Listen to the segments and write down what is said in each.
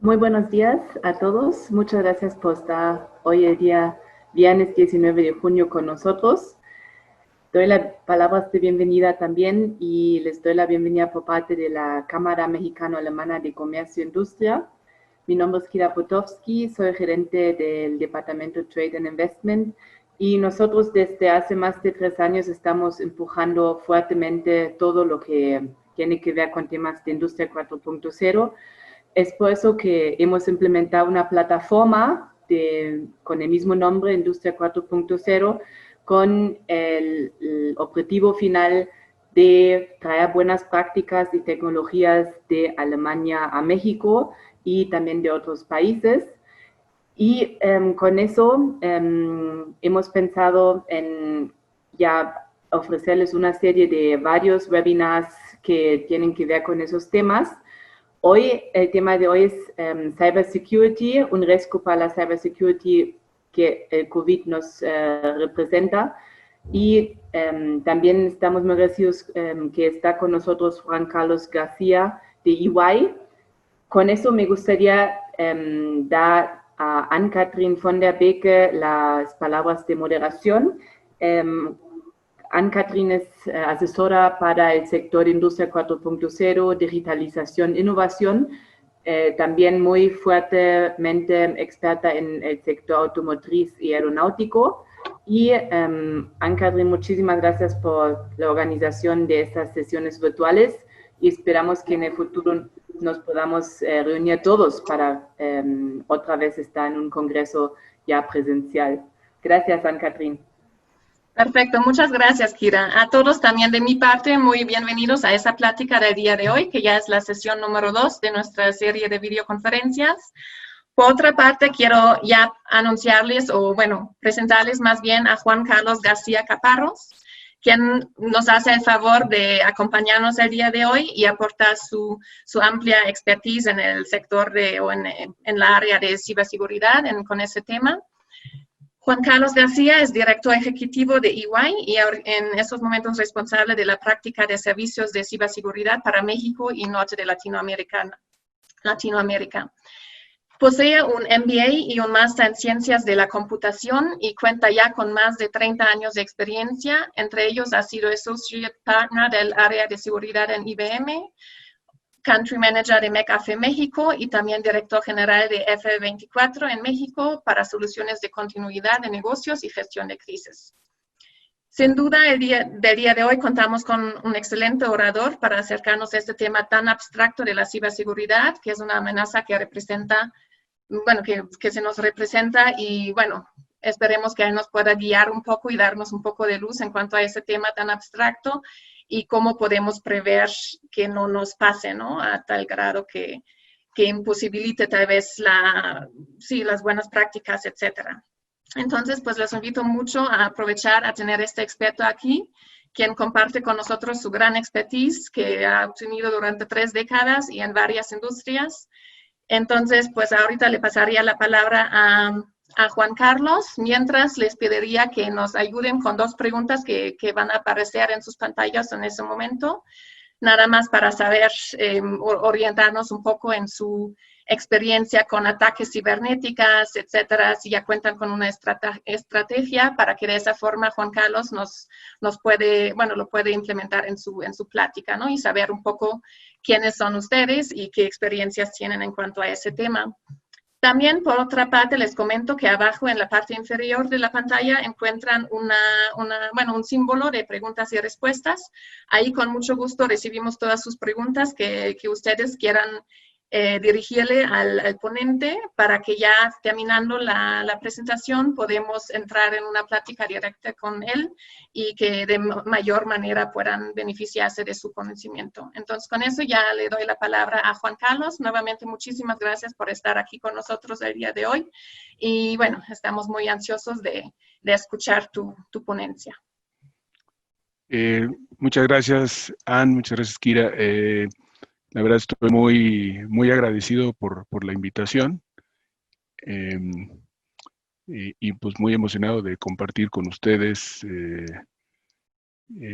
Muy buenos días a todos. Muchas gracias por estar hoy el día viernes 19 de junio con nosotros. Doy la palabra de bienvenida también y les doy la bienvenida por parte de la Cámara Mexicano-Alemana de Comercio e Industria. Mi nombre es Kira Potowski, soy gerente del Departamento Trade and Investment y nosotros desde hace más de 3 años estamos empujando fuertemente todo lo que tiene que ver con temas de Industria 4.0. Es por eso que hemos implementado una plataforma con el mismo nombre, Industria 4.0, con el objetivo final de traer buenas prácticas y tecnologías de Alemania a México y también de otros países. Y con eso hemos pensado en ya ofrecerles una serie de varios webinars que tienen que ver con esos temas. Hoy, el tema de hoy es Cybersecurity, un riesgo para la Cybersecurity que el COVID nos representa. Y también estamos muy agradecidos que está con nosotros Juan Carlos García de EY. Con eso me gustaría dar a Ann-Kathrin von der Beke las palabras de moderación. Ann-Kathrin es asesora para el sector Industria 4.0, digitalización, innovación, también muy fuertemente experta en el sector automotriz y aeronáutico. Y Ann-Kathrin, muchísimas gracias por la organización de estas sesiones virtuales y esperamos que en el futuro nos podamos reunir todos para otra vez estar en un congreso ya presencial. Gracias, Ann-Kathrin. Perfecto, muchas gracias, Kira. A todos también de mi parte, muy bienvenidos a esta plática del día de hoy, que ya es la sesión número 2 de nuestra serie de videoconferencias. Por otra parte, quiero ya anunciarles, presentarles más bien a Juan Carlos García Caparros, quien nos hace el favor de acompañarnos el día de hoy y aportar su amplia expertise en el sector en la área de ciberseguridad con ese tema. Juan Carlos García es director ejecutivo de EY y en estos momentos responsable de la práctica de servicios de ciberseguridad para México y norte de Latinoamérica. Posee un MBA y un máster en Ciencias de la Computación y cuenta ya con más de 30 años de experiencia. Entre ellos ha sido Associate Partner del área de seguridad en IBM, Country Manager de McAfee México y también Director General de F24 en México para soluciones de continuidad de negocios y gestión de crisis. Sin duda, el día de hoy contamos con un excelente orador para acercarnos a este tema tan abstracto de la ciberseguridad, que es una amenaza que representa, que se nos representa y esperemos que él nos pueda guiar un poco y darnos un poco de luz en cuanto a ese tema tan abstracto y cómo podemos prever que no nos pase, ¿no? A tal grado que imposibilite tal vez las buenas prácticas, etcétera. Entonces, pues les invito mucho a aprovechar a tener este experto aquí, quien comparte con nosotros su gran expertise que ha obtenido durante 3 décadas y en varias industrias. Entonces, pues ahorita le pasaría la palabra a Juan Carlos, mientras les pediría que nos ayuden con 2 preguntas que van a aparecer en sus pantallas en ese momento, nada más para saber, orientarnos un poco en su experiencia con ataques cibernéticas, etcétera, si ya cuentan con una estrategia para que de esa forma Juan Carlos lo puede implementar en su plática, ¿no? Y saber un poco quiénes son ustedes y qué experiencias tienen en cuanto a ese tema. También, por otra parte, les comento que abajo en la parte inferior de la pantalla encuentran un símbolo de preguntas y respuestas. Ahí con mucho gusto recibimos todas sus preguntas que ustedes quieran dirigirle al ponente para que ya terminando la presentación podemos entrar en una plática directa con él y que de mayor manera puedan beneficiarse de su conocimiento. Entonces, con eso ya le doy la palabra a Juan Carlos. Nuevamente, muchísimas gracias por estar aquí con nosotros el día de hoy. Y estamos muy ansiosos de escuchar tu ponencia. Muchas gracias, Ann, muchas gracias, Kira. La verdad estoy muy agradecido por la invitación y pues muy emocionado de compartir con ustedes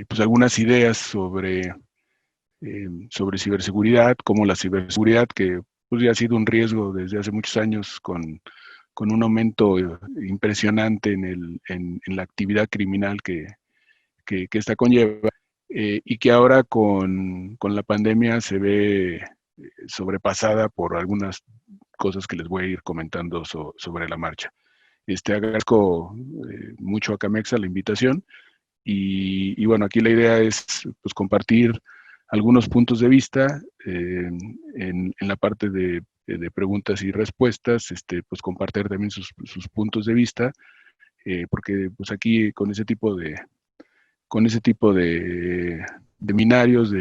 pues algunas ideas sobre ciberseguridad, cómo la ciberseguridad, que pues ya ha sido un riesgo desde hace muchos años con un aumento impresionante en la actividad criminal que esta conlleva, y que ahora con la pandemia se ve sobrepasada por algunas cosas que les voy a ir comentando sobre la marcha. Agradezco mucho a Camexa la invitación y bueno, aquí la idea es pues compartir algunos puntos de vista en la parte de preguntas y respuestas, pues compartir también sus puntos de vista, porque pues aquí con ese tipo de seminarios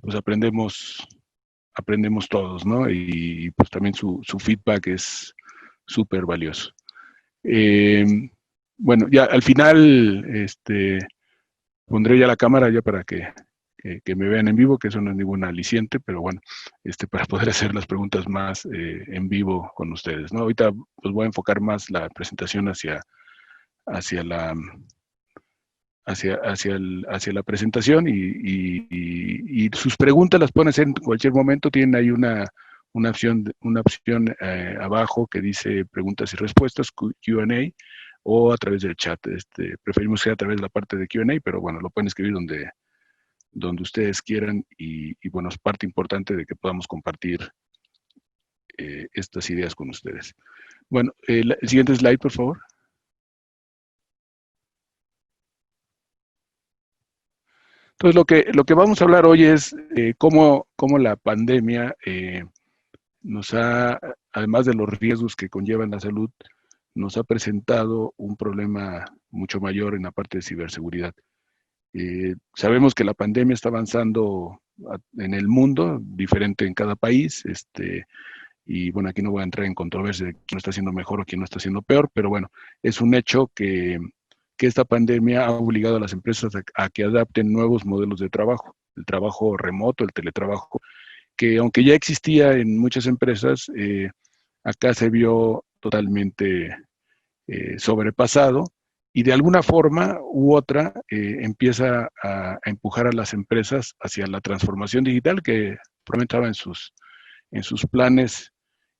pues aprendemos todos, ¿no? Y pues también su feedback es súper valioso. Bueno, ya al final pondré ya la cámara ya para que me vean en vivo, que eso no es ningún aliciente, pero bueno, para poder hacer las preguntas más en vivo con ustedes, ¿no? Ahorita pues voy a enfocar más la presentación hacia la presentación y sus preguntas las pueden hacer en cualquier momento. Tienen ahí una opción abajo que dice preguntas y respuestas, Q&A, o a través del chat. Preferimos que sea a través de la parte de Q&A, pero bueno, lo pueden escribir donde ustedes quieran y bueno, es parte importante de que podamos compartir estas ideas con ustedes. Bueno, el siguiente slide, por favor. Entonces, lo que vamos a hablar hoy es cómo la pandemia nos ha, además de los riesgos que conllevan la salud, nos ha presentado un problema mucho mayor en la parte de ciberseguridad. Sabemos que la pandemia está avanzando en el mundo, diferente en cada país, y bueno, aquí no voy a entrar en controversia de quién lo está haciendo mejor o quién lo está haciendo peor, pero bueno, es un hecho que esta pandemia ha obligado a las empresas a que adapten nuevos modelos de trabajo, el trabajo remoto, el teletrabajo, que aunque ya existía en muchas empresas, acá se vio totalmente sobrepasado y de alguna forma u otra empieza a empujar a las empresas hacia la transformación digital que probablemente estaba en sus planes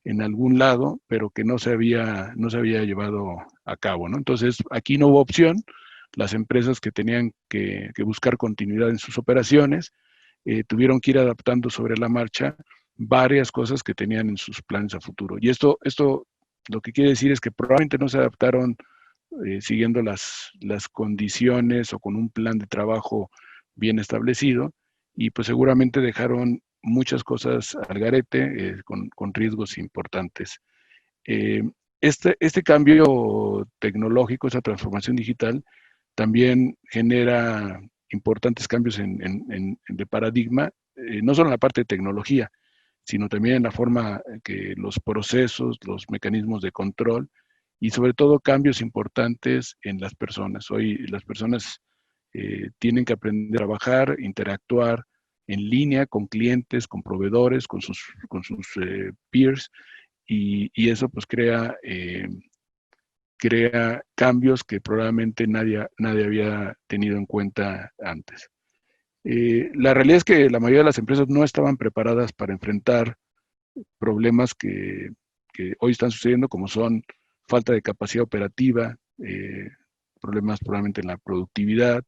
en algún lado, pero que no se había llevado a cabo, ¿no? Entonces, aquí no hubo opción. Las empresas que tenían que buscar continuidad en sus operaciones tuvieron que ir adaptando sobre la marcha varias cosas que tenían en sus planes a futuro. Y esto lo que quiere decir es que probablemente no se adaptaron siguiendo las condiciones o con un plan de trabajo bien establecido, y pues seguramente dejaron muchas cosas al garete con riesgos importantes. Este cambio tecnológico, esa transformación digital, también genera importantes cambios de paradigma, no solo en la parte de tecnología, sino también en la forma que los procesos, los mecanismos de control y sobre todo cambios importantes en las personas. Hoy las personas tienen que aprender a trabajar, interactuar en línea con clientes, con proveedores, con sus peers, y eso pues crea cambios que probablemente nadie había tenido en cuenta antes. La realidad es que la mayoría de las empresas no estaban preparadas para enfrentar problemas que hoy están sucediendo, como son falta de capacidad operativa, problemas probablemente en la productividad,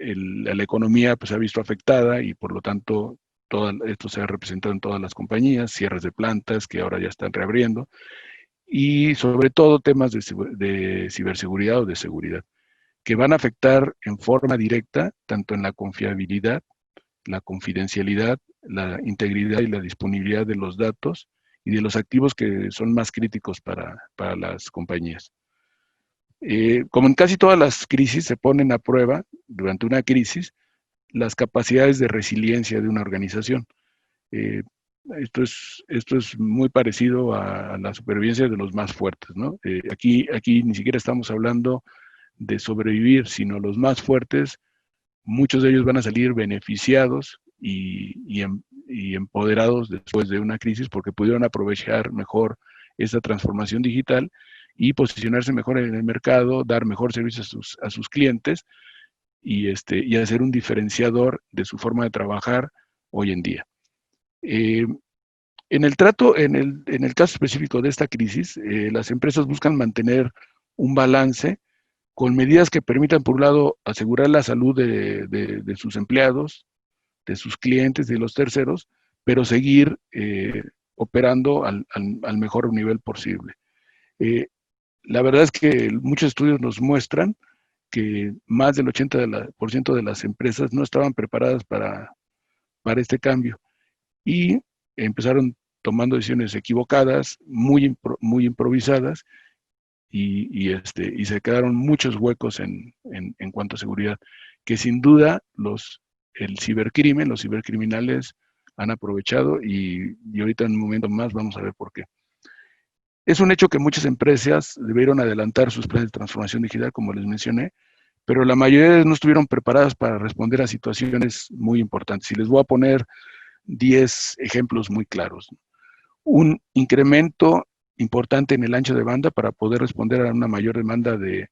la economía pues se ha visto afectada y por lo tanto todo esto se ha representado en todas las compañías, cierres de plantas que ahora ya están reabriendo, y sobre todo temas de ciberseguridad o de seguridad, que van a afectar en forma directa tanto en la confiabilidad, la confidencialidad, la integridad y la disponibilidad de los datos y de los activos que son más críticos para las compañías. Como en casi todas las crisis, se ponen a prueba durante una crisis las capacidades de resiliencia de una organización. Esto es muy parecido a la supervivencia de los más fuertes, ¿no? Aquí ni siquiera estamos hablando de sobrevivir, sino los más fuertes, muchos de ellos van a salir beneficiados y empoderados después de una crisis porque pudieron aprovechar mejor esta transformación digital y posicionarse mejor en el mercado, dar mejor servicio a sus clientes y hacer un diferenciador de su forma de trabajar hoy en día. En el caso específico de esta crisis, las empresas buscan mantener un balance con medidas que permitan, por un lado, asegurar la salud de sus empleados, de sus clientes y de los terceros, pero seguir operando al mejor nivel posible. La verdad es que muchos estudios nos muestran que más del 80% de las empresas no estaban preparadas para este cambio y empezaron tomando decisiones equivocadas, muy improvisadas, y se quedaron muchos huecos en cuanto a seguridad, que sin duda los cibercriminales han aprovechado, y ahorita en un momento más vamos a ver por qué. Es un hecho que muchas empresas debieron adelantar sus planes de transformación digital, como les mencioné, pero la mayoría no estuvieron preparadas para responder a situaciones muy importantes. Y les voy a poner 10 ejemplos muy claros. Un incremento importante en el ancho de banda para poder responder a una mayor demanda de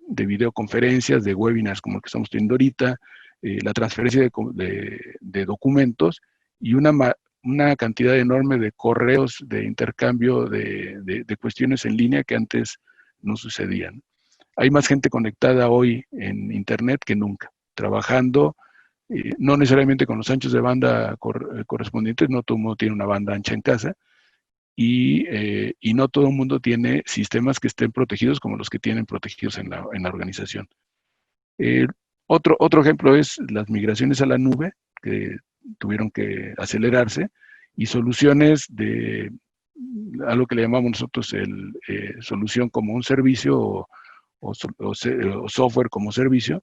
videoconferencias, de webinars como el que estamos teniendo ahorita, la transferencia de documentos y una cantidad enorme de correos de intercambio de cuestiones en línea que antes no sucedían. Hay más gente conectada hoy en Internet que nunca, trabajando, no necesariamente con los anchos de banda correspondientes, no todo el mundo tiene una banda ancha en casa, y no todo el mundo tiene sistemas que estén protegidos como los que tienen protegidos en la organización. Otro ejemplo es las migraciones a la nube, que tuvieron que acelerarse, y soluciones de algo que le llamamos nosotros solución como un servicio o software como servicio,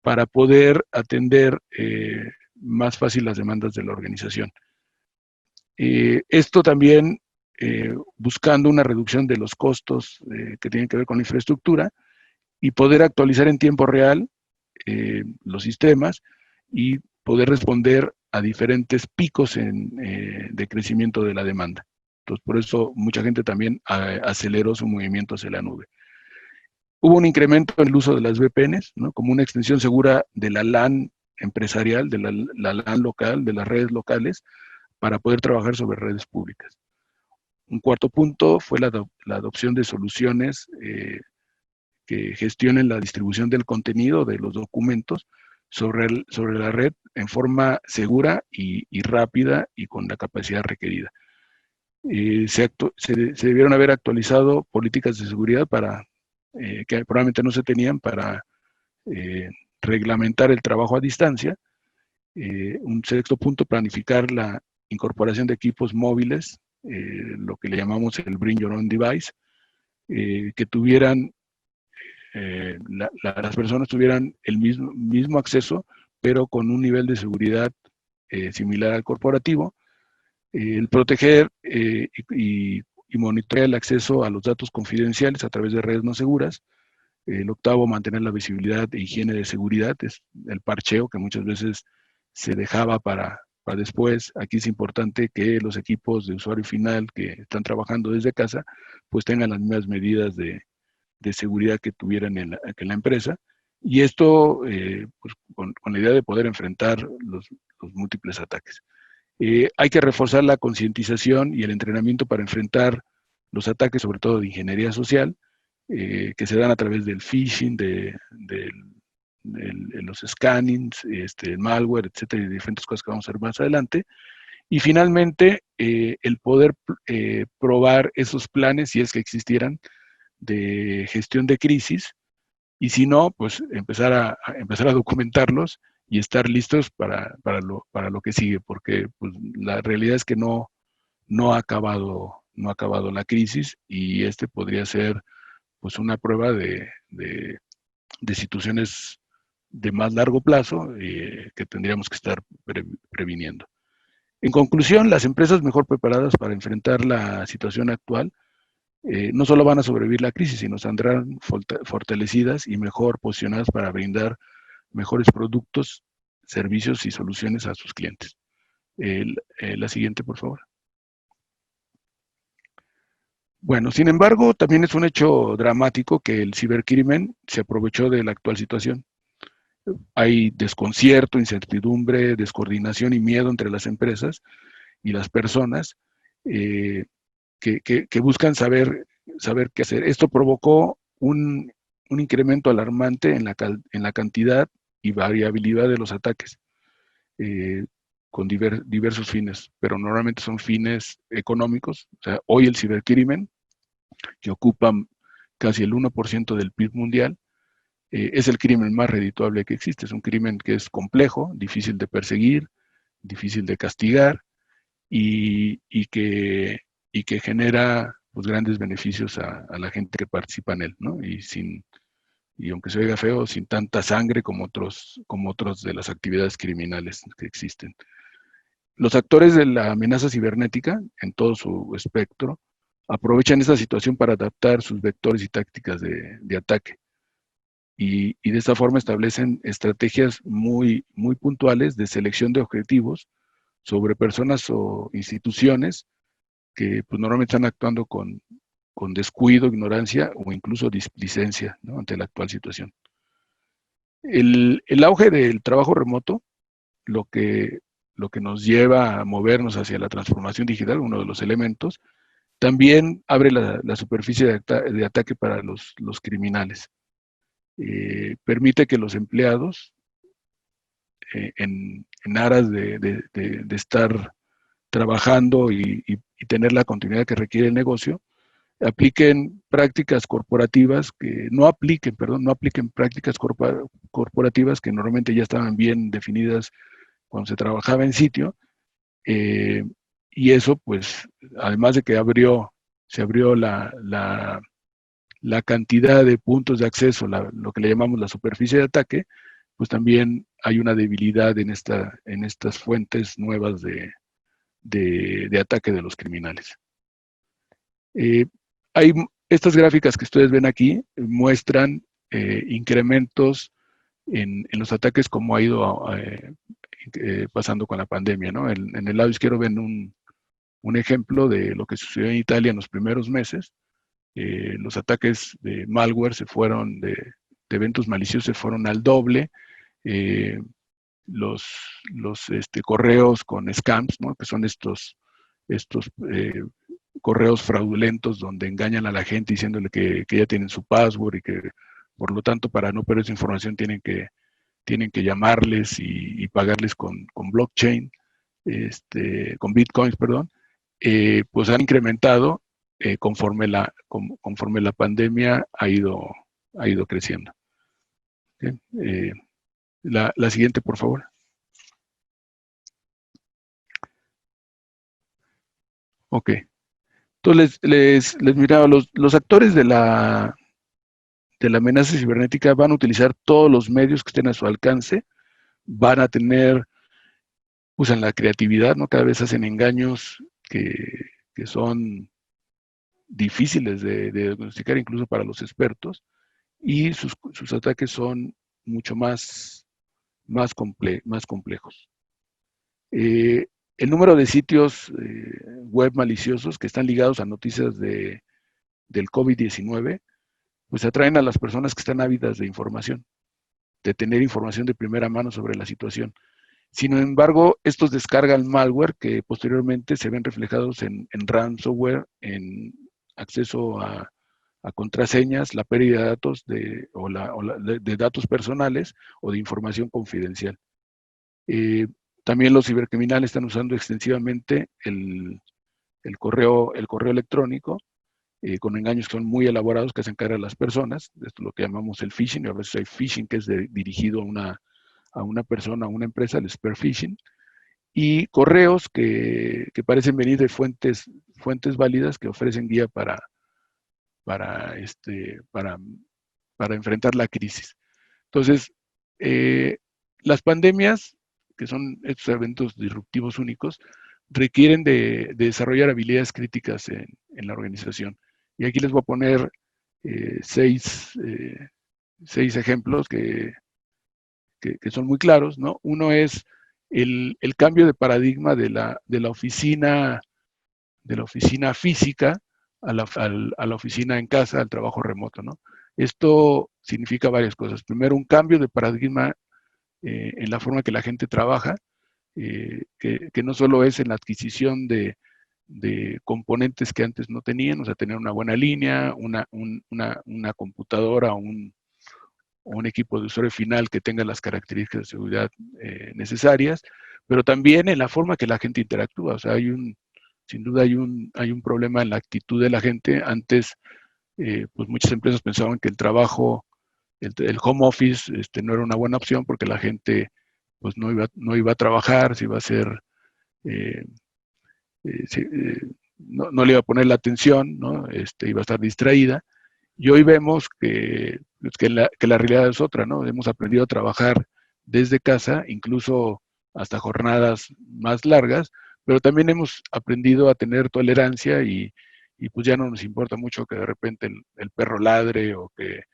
para poder atender más fácil las demandas de la organización. Esto también buscando una reducción de los costos que tienen que ver con la infraestructura y poder actualizar en tiempo real los sistemas y poder responder a diferentes picos de crecimiento de la demanda. Entonces, por eso mucha gente también aceleró su movimiento hacia la nube. Hubo un incremento en el uso de las VPNs, ¿no?, como una extensión segura de la LAN empresarial, de la LAN local, de las redes locales, para poder trabajar sobre redes públicas. Un cuarto punto fue la adopción de soluciones que gestionen la distribución del contenido, de los documentos, sobre la red en forma segura y rápida y con la capacidad requerida. Se debieron haber actualizado políticas de seguridad que probablemente no se tenían para reglamentar el trabajo a distancia. Un sexto punto, planificar la incorporación de equipos móviles, lo que le llamamos el Bring Your Own Device, que tuvieran, las personas tuvieran el mismo acceso, pero con un nivel de seguridad similar al corporativo. El proteger y monitorear el acceso a los datos confidenciales a través de redes no seguras. El octavo, mantener la visibilidad e higiene de seguridad, es el parcheo que muchas veces se dejaba para después. Aquí es importante que los equipos de usuario final que están trabajando desde casa, pues tengan las mismas medidas de seguridad que tuvieran en la empresa. Y esto pues, con la idea de poder enfrentar los múltiples ataques. Hay que reforzar la concientización y el entrenamiento para enfrentar los ataques, sobre todo de ingeniería social, que se dan a través del phishing, de los scannings, el malware, etcétera, y diferentes cosas que vamos a ver más adelante. Y finalmente, el poder probar esos planes, si es que existieran, de gestión de crisis, y si no, pues empezar a documentarlos y estar listos para lo que sigue, porque pues, la realidad es que no ha acabado la crisis, y podría ser pues una prueba de situaciones de más largo plazo que tendríamos que estar previniendo. En conclusión, las empresas mejor preparadas para enfrentar la situación actual no solo van a sobrevivir la crisis, sino saldrán fortalecidas y mejor posicionadas para brindar mejores productos, servicios y soluciones a sus clientes. La siguiente, por favor. Bueno, sin embargo, también es un hecho dramático que el cibercrimen se aprovechó de la actual situación. hay desconcierto, incertidumbre, descoordinación y miedo entre las empresas y las personas que buscan saber qué hacer. Esto provocó un incremento alarmante en la cantidad y variabilidad de los ataques, con diversos fines, pero normalmente son fines económicos. O sea, hoy el cibercrimen, que ocupa casi el 1% del PIB mundial, es el crimen más redituable que existe. Es un crimen que es complejo, difícil de perseguir, difícil de castigar y que genera pues, grandes beneficios a la gente que participa en él, ¿no? Y aunque se oiga feo, sin tanta sangre como otros de las actividades criminales que existen. Los actores de la amenaza cibernética, en todo su espectro, aprovechan esta situación para adaptar sus vectores y tácticas de ataque. Y de esta forma establecen estrategias muy puntuales de selección de objetivos sobre personas o instituciones que pues, normalmente están actuando con descuido, ignorancia o incluso displicencia, ¿no? Ante la actual situación. El auge del trabajo remoto, lo que nos lleva a movernos hacia la transformación digital, uno de los elementos, también abre la superficie de ataque para los criminales. Permite que los empleados, en aras de estar trabajando y tener la continuidad que requiere el negocio, apliquen prácticas corporativas no apliquen prácticas corporativas que normalmente ya estaban bien definidas cuando se trabajaba en sitio, y eso pues además de que se abrió la cantidad de puntos de acceso, lo que le llamamos la superficie de ataque, pues también hay una debilidad en estas fuentes nuevas de ataque de los criminales. Hay estas gráficas que ustedes ven aquí muestran incrementos en los ataques como ha ido pasando con la pandemia, ¿no? En el lado izquierdo ven un ejemplo de lo que sucedió en Italia en los primeros meses. Los ataques de malware de eventos maliciosos se fueron al doble. Los correos con scams, ¿no? Que son estos correos fraudulentos donde engañan a la gente diciéndole que ya tienen su password y que por lo tanto para no perder esa información tienen que llamarles y pagarles con blockchain, con bitcoins, perdón, pues han incrementado conforme la pandemia ha ido creciendo. ¿Okay? La siguiente, por favor. Ok. Entonces, les miraba, los actores de la amenaza cibernética van a utilizar todos los medios que estén a su alcance, van a tener, usan la creatividad, ¿no? Cada vez hacen engaños que son difíciles de diagnosticar incluso para los expertos, y sus ataques son mucho más complejos. El número de sitios web maliciosos que están ligados a noticias del COVID-19, pues atraen a las personas que están ávidas de información, de tener información de primera mano sobre la situación. Sin embargo, estos descargan malware que posteriormente se ven reflejados en ransomware, en acceso a contraseñas, la pérdida de datos de datos personales o de información confidencial. También los cibercriminales están usando extensivamente el correo electrónico, con engaños que son muy elaborados que hacen caer a las personas. Esto es lo que llamamos el phishing, y a veces hay phishing que es dirigido a una persona, a una empresa, el spear phishing, y correos que parecen venir de fuentes válidas que ofrecen guía para enfrentar la crisis. Entonces, las pandemias, que son estos eventos disruptivos únicos, requieren de desarrollar habilidades críticas en la organización. Y aquí les voy a poner 6 ejemplos que son muy claros, ¿no? Uno es el cambio de paradigma de la oficina física a la oficina en casa, al trabajo remoto, ¿no? Esto significa varias cosas. Primero, un cambio de paradigma en la forma que la gente trabaja, que no solo es en la adquisición de componentes que antes no tenían, o sea, tener una buena línea, una computadora o un equipo de usuario final que tenga las características de seguridad necesarias, pero también en la forma que la gente interactúa. O sea, sin duda hay un problema en la actitud de la gente. Antes, pues muchas empresas pensaban que el trabajo, el home office, no era una buena opción porque la gente pues no iba a trabajar, se iba a hacer, eh, no le iba a poner la atención, ¿no? Iba a estar distraída. Y hoy vemos pues, que la realidad es otra, ¿no? Hemos aprendido a trabajar desde casa, incluso hasta jornadas más largas, pero también hemos aprendido a tener tolerancia y pues ya no nos importa mucho que de repente el perro ladre o que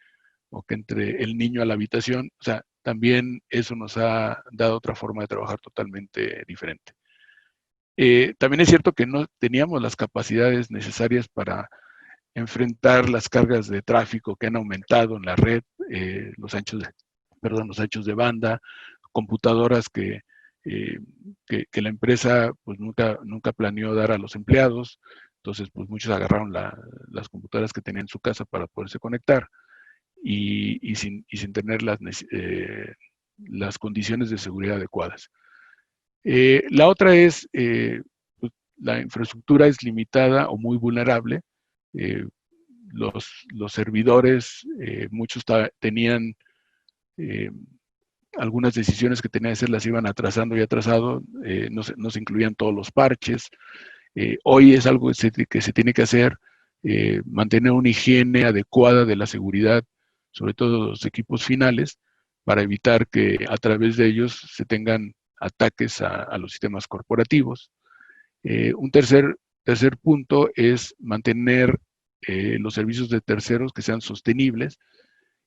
entre el niño a la habitación. O sea, también eso nos ha dado otra forma de trabajar totalmente diferente. También es cierto que no teníamos las capacidades necesarias para enfrentar las cargas de tráfico que han aumentado en la red, los anchos de banda, computadoras que la empresa pues nunca planeó dar a los empleados. Entonces, pues muchos agarraron las computadoras que tenían en su casa para poderse conectar y sin tener las condiciones de seguridad adecuadas. La otra es, pues, la infraestructura es limitada o muy vulnerable. Eh, los servidores, muchos tenían algunas decisiones que tenían que hacer, las iban atrasando y atrasado, no se incluían todos los parches. Hoy es algo que se tiene que hacer, mantener una higiene adecuada de la seguridad, sobre todo los equipos finales, para evitar que a través de ellos se tengan ataques a los sistemas corporativos. Un tercer punto es mantener los servicios de terceros que sean sostenibles.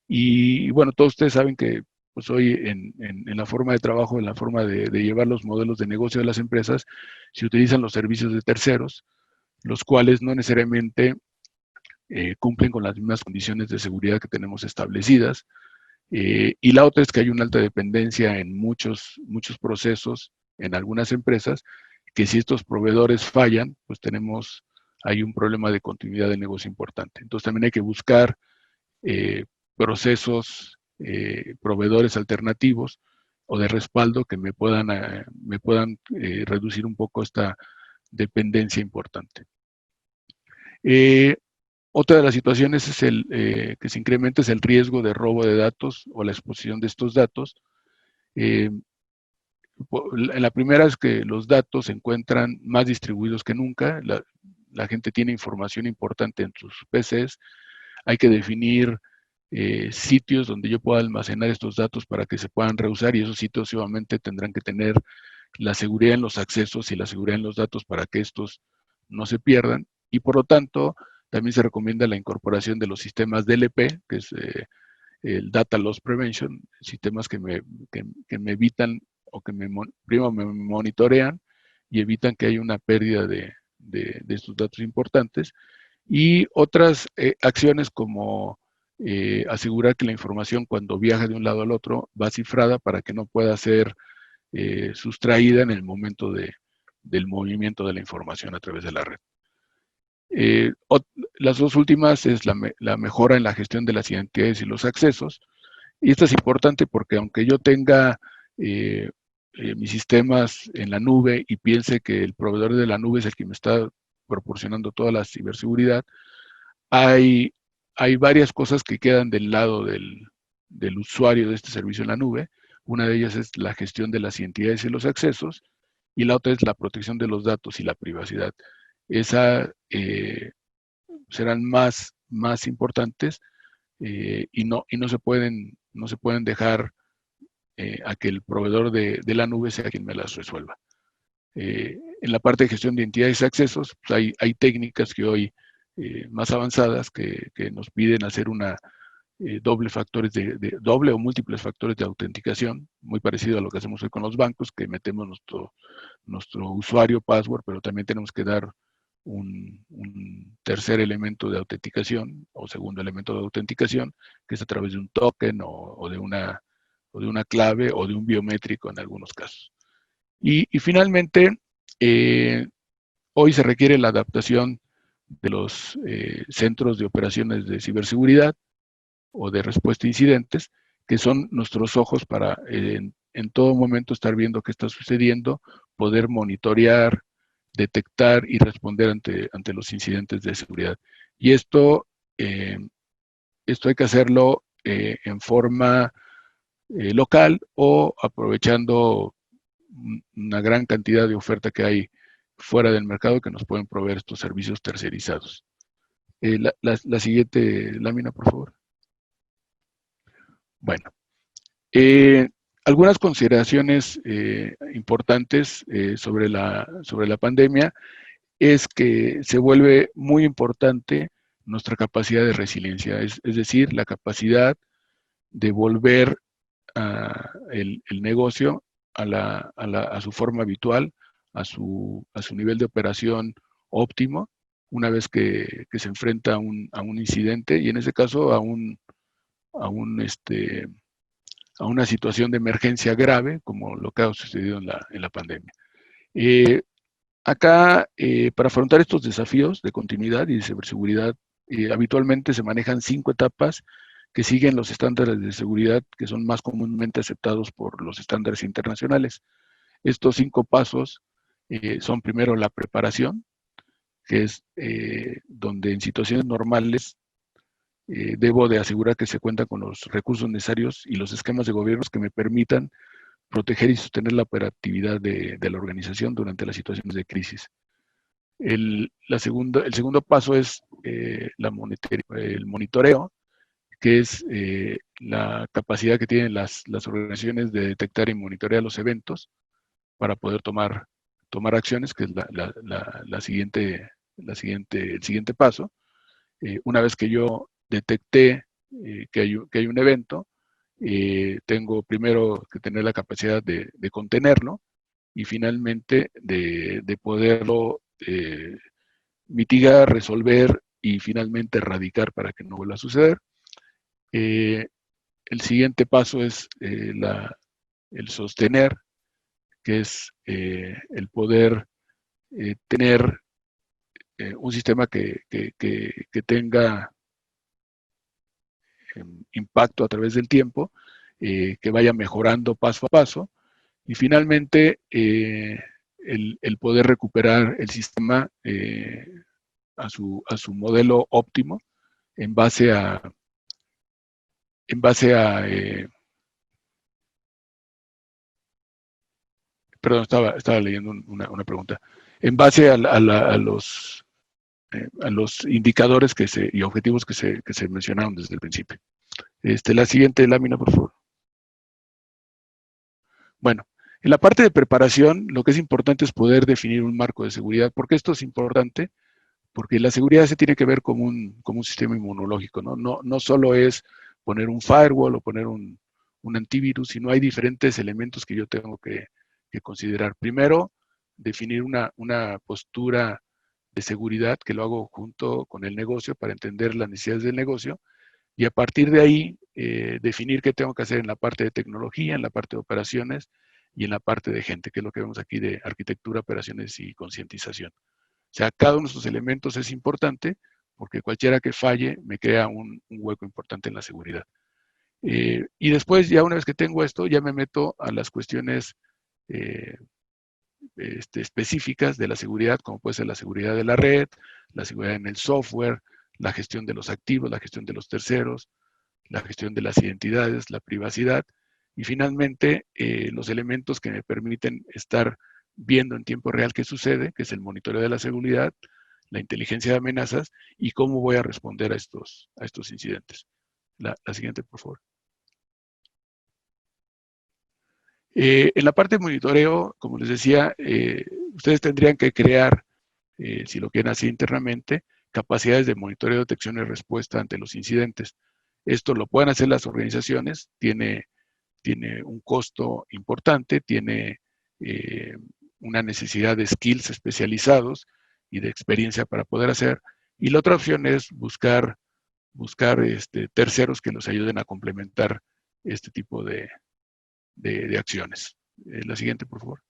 Y bueno, todos ustedes saben que pues hoy en la forma de trabajo, en la forma de llevar los modelos de negocio de las empresas, se utilizan los servicios de terceros, los cuales no necesariamente cumplen con las mismas condiciones de seguridad que tenemos establecidas. Y la otra es que hay una alta dependencia en muchos procesos, en algunas empresas, que si estos proveedores fallan, pues hay un problema de continuidad de negocio importante. Entonces también hay que buscar procesos, proveedores alternativos o de respaldo que me puedan reducir un poco esta dependencia importante. Otra de las situaciones es que se incrementa es el riesgo de robo de datos o la exposición de estos datos. La primera es que los datos se encuentran más distribuidos que nunca. La gente tiene información importante en sus PCs. Hay que definir sitios donde yo pueda almacenar estos datos para que se puedan reusar, y esos sitios obviamente tendrán que tener la seguridad en los accesos y la seguridad en los datos para que estos no se pierdan. Y por lo tanto, también se recomienda la incorporación de los sistemas DLP, que es el Data Loss Prevention, sistemas que me evitan o que primero me monitorean y evitan que haya una pérdida de estos datos importantes. Y otras acciones como asegurar que la información cuando viaja de un lado al otro va cifrada para que no pueda ser sustraída en el momento del movimiento de la información a través de la red. Las dos últimas es la mejora en la gestión de las identidades y los accesos. Y esto es importante porque aunque yo tenga mis sistemas en la nube y piense que el proveedor de la nube es el que me está proporcionando toda la ciberseguridad, hay varias cosas que quedan del lado del usuario de este servicio en la nube. Una de ellas es la gestión de las identidades y los accesos, y la otra es la protección de los datos y la privacidad. Esa serán más importantes y no se pueden dejar a que el proveedor de la nube sea quien me las resuelva. En la parte de gestión de identidades y accesos, pues hay técnicas que hoy más avanzadas que nos piden hacer una doble o múltiples factores de autenticación, muy parecido a lo que hacemos hoy con los bancos, que metemos nuestro usuario, password, pero también tenemos que dar un tercer elemento de autenticación o segundo elemento de autenticación, que es a través de un token o de o de una clave o de un biométrico en algunos casos. Y finalmente, hoy se requiere la adaptación de los centros de operaciones de ciberseguridad o de respuesta a incidentes, que son nuestros ojos para en todo momento estar viendo qué está sucediendo, poder monitorear, detectar y responder ante los incidentes de seguridad. Y esto hay que hacerlo en forma local o aprovechando una gran cantidad de oferta que hay fuera del mercado que nos pueden proveer estos servicios tercerizados. La siguiente lámina, por favor. Bueno, algunas consideraciones importantes sobre la pandemia es que se vuelve muy importante nuestra capacidad de resiliencia, es decir, la capacidad de volver el negocio a su forma habitual, a su nivel de operación óptimo, una vez que se enfrenta a un incidente, y en ese caso a una situación de emergencia grave, como lo que ha sucedido en la pandemia. Acá, para afrontar estos desafíos de continuidad y de ciberseguridad, habitualmente se manejan 5 etapas que siguen los estándares de seguridad que son más comúnmente aceptados por los estándares internacionales. Estos 5 pasos son primero la preparación, que es donde en situaciones normales debo de asegurar que se cuenta con los recursos necesarios y los esquemas de gobiernos que me permitan proteger y sostener la operatividad de la organización durante las situaciones de crisis. El segundo paso es el monitoreo, que es la capacidad que tienen las organizaciones de detectar y monitorear los eventos para poder tomar acciones, que es el siguiente paso. Una vez que yo detecté que hay un evento, tengo primero que tener la capacidad de contenerlo y finalmente de poderlo mitigar, resolver y finalmente erradicar para que no vuelva a suceder. El siguiente paso es el sostener, que es el poder tener un sistema que tenga impacto a través del tiempo, que vaya mejorando paso a paso, y finalmente el poder recuperar el sistema a su modelo óptimo en base a perdón, estaba leyendo una pregunta. En base a los indicadores y objetivos que se mencionaron desde el principio. La siguiente lámina, por favor. Bueno, en la parte de preparación, lo que es importante es poder definir un marco de seguridad. ¿Por qué esto es importante? Porque la seguridad se tiene que ver como un sistema inmunológico, ¿no? No solo es poner un firewall o poner un antivirus, sino hay diferentes elementos que yo tengo que considerar. Primero, definir una postura de seguridad, que lo hago junto con el negocio para entender las necesidades del negocio, y a partir de ahí definir qué tengo que hacer en la parte de tecnología, en la parte de operaciones y en la parte de gente, que es lo que vemos aquí de arquitectura, operaciones y concientización. O sea, cada uno de estos elementos es importante porque cualquiera que falle me crea un hueco importante en la seguridad. Y después, ya una vez que tengo esto, ya me meto a las cuestiones específicas de la seguridad, como puede ser la seguridad de la red, la seguridad en el software, la gestión de los activos, la gestión de los terceros, la gestión de las identidades, la privacidad, y finalmente los elementos que me permiten estar viendo en tiempo real qué sucede, que es el monitoreo de la seguridad, la inteligencia de amenazas y cómo voy a responder a estos incidentes. La siguiente, por favor. En la parte de monitoreo, como les decía, ustedes tendrían que crear, si lo quieren hacer internamente, capacidades de monitoreo, detección y respuesta ante los incidentes. Esto lo pueden hacer las organizaciones, tiene un costo importante, tiene una necesidad de skills especializados y de experiencia para poder hacer. Y la otra opción es buscar terceros que nos ayuden a complementar este tipo de de acciones. La siguiente, por favor.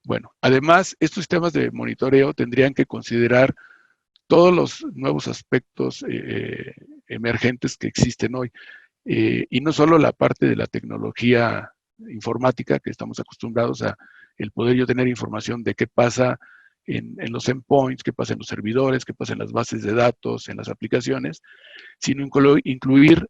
Bueno, además, estos sistemas de monitoreo tendrían que considerar todos los nuevos aspectos emergentes que existen hoy. Y no solo la parte de la tecnología informática, que estamos acostumbrados a el poder yo tener información de qué pasa en los endpoints, qué pasa en los servidores, qué pasa en las bases de datos, en las aplicaciones, sino incluir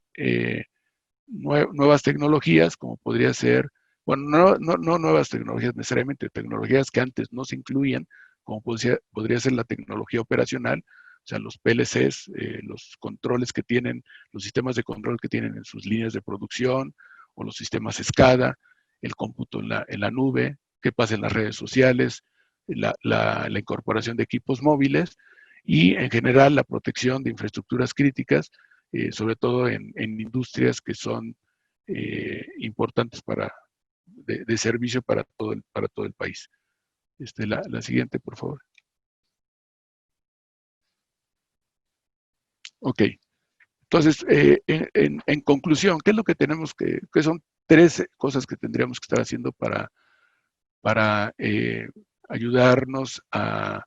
nuevas tecnologías, como podría ser, bueno, no nuevas tecnologías necesariamente, tecnologías que antes no se incluían, como podría ser la tecnología operacional, o sea, los PLCs, los controles que tienen, los sistemas de control que tienen en sus líneas de producción, o los sistemas SCADA, el cómputo en la nube, qué pasa en las redes sociales, la incorporación de equipos móviles y en general la protección de infraestructuras críticas, sobre todo en industrias que son importantes de servicio para todo el país. La siguiente, por favor. Ok. Entonces, en conclusión, ¿qué es lo que tenemos que son 13 cosas que tendríamos que estar haciendo para ayudarnos a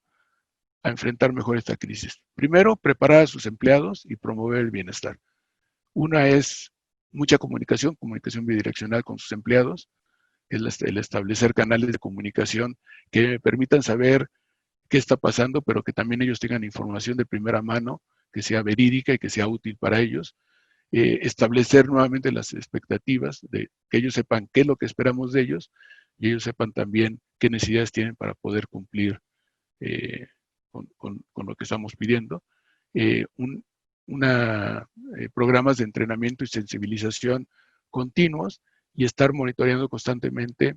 enfrentar mejor esta crisis? Primero, preparar a sus empleados y promover el bienestar. Una es mucha comunicación bidireccional con sus empleados, el establecer canales de comunicación que me permitan saber qué está pasando, pero que también ellos tengan información de primera mano, que sea verídica y que sea útil para ellos. Establecer nuevamente las expectativas, de que ellos sepan qué es lo que esperamos de ellos y ellos sepan también qué necesidades tienen para poder cumplir con lo que estamos pidiendo. Programas de entrenamiento y sensibilización continuos y estar monitoreando constantemente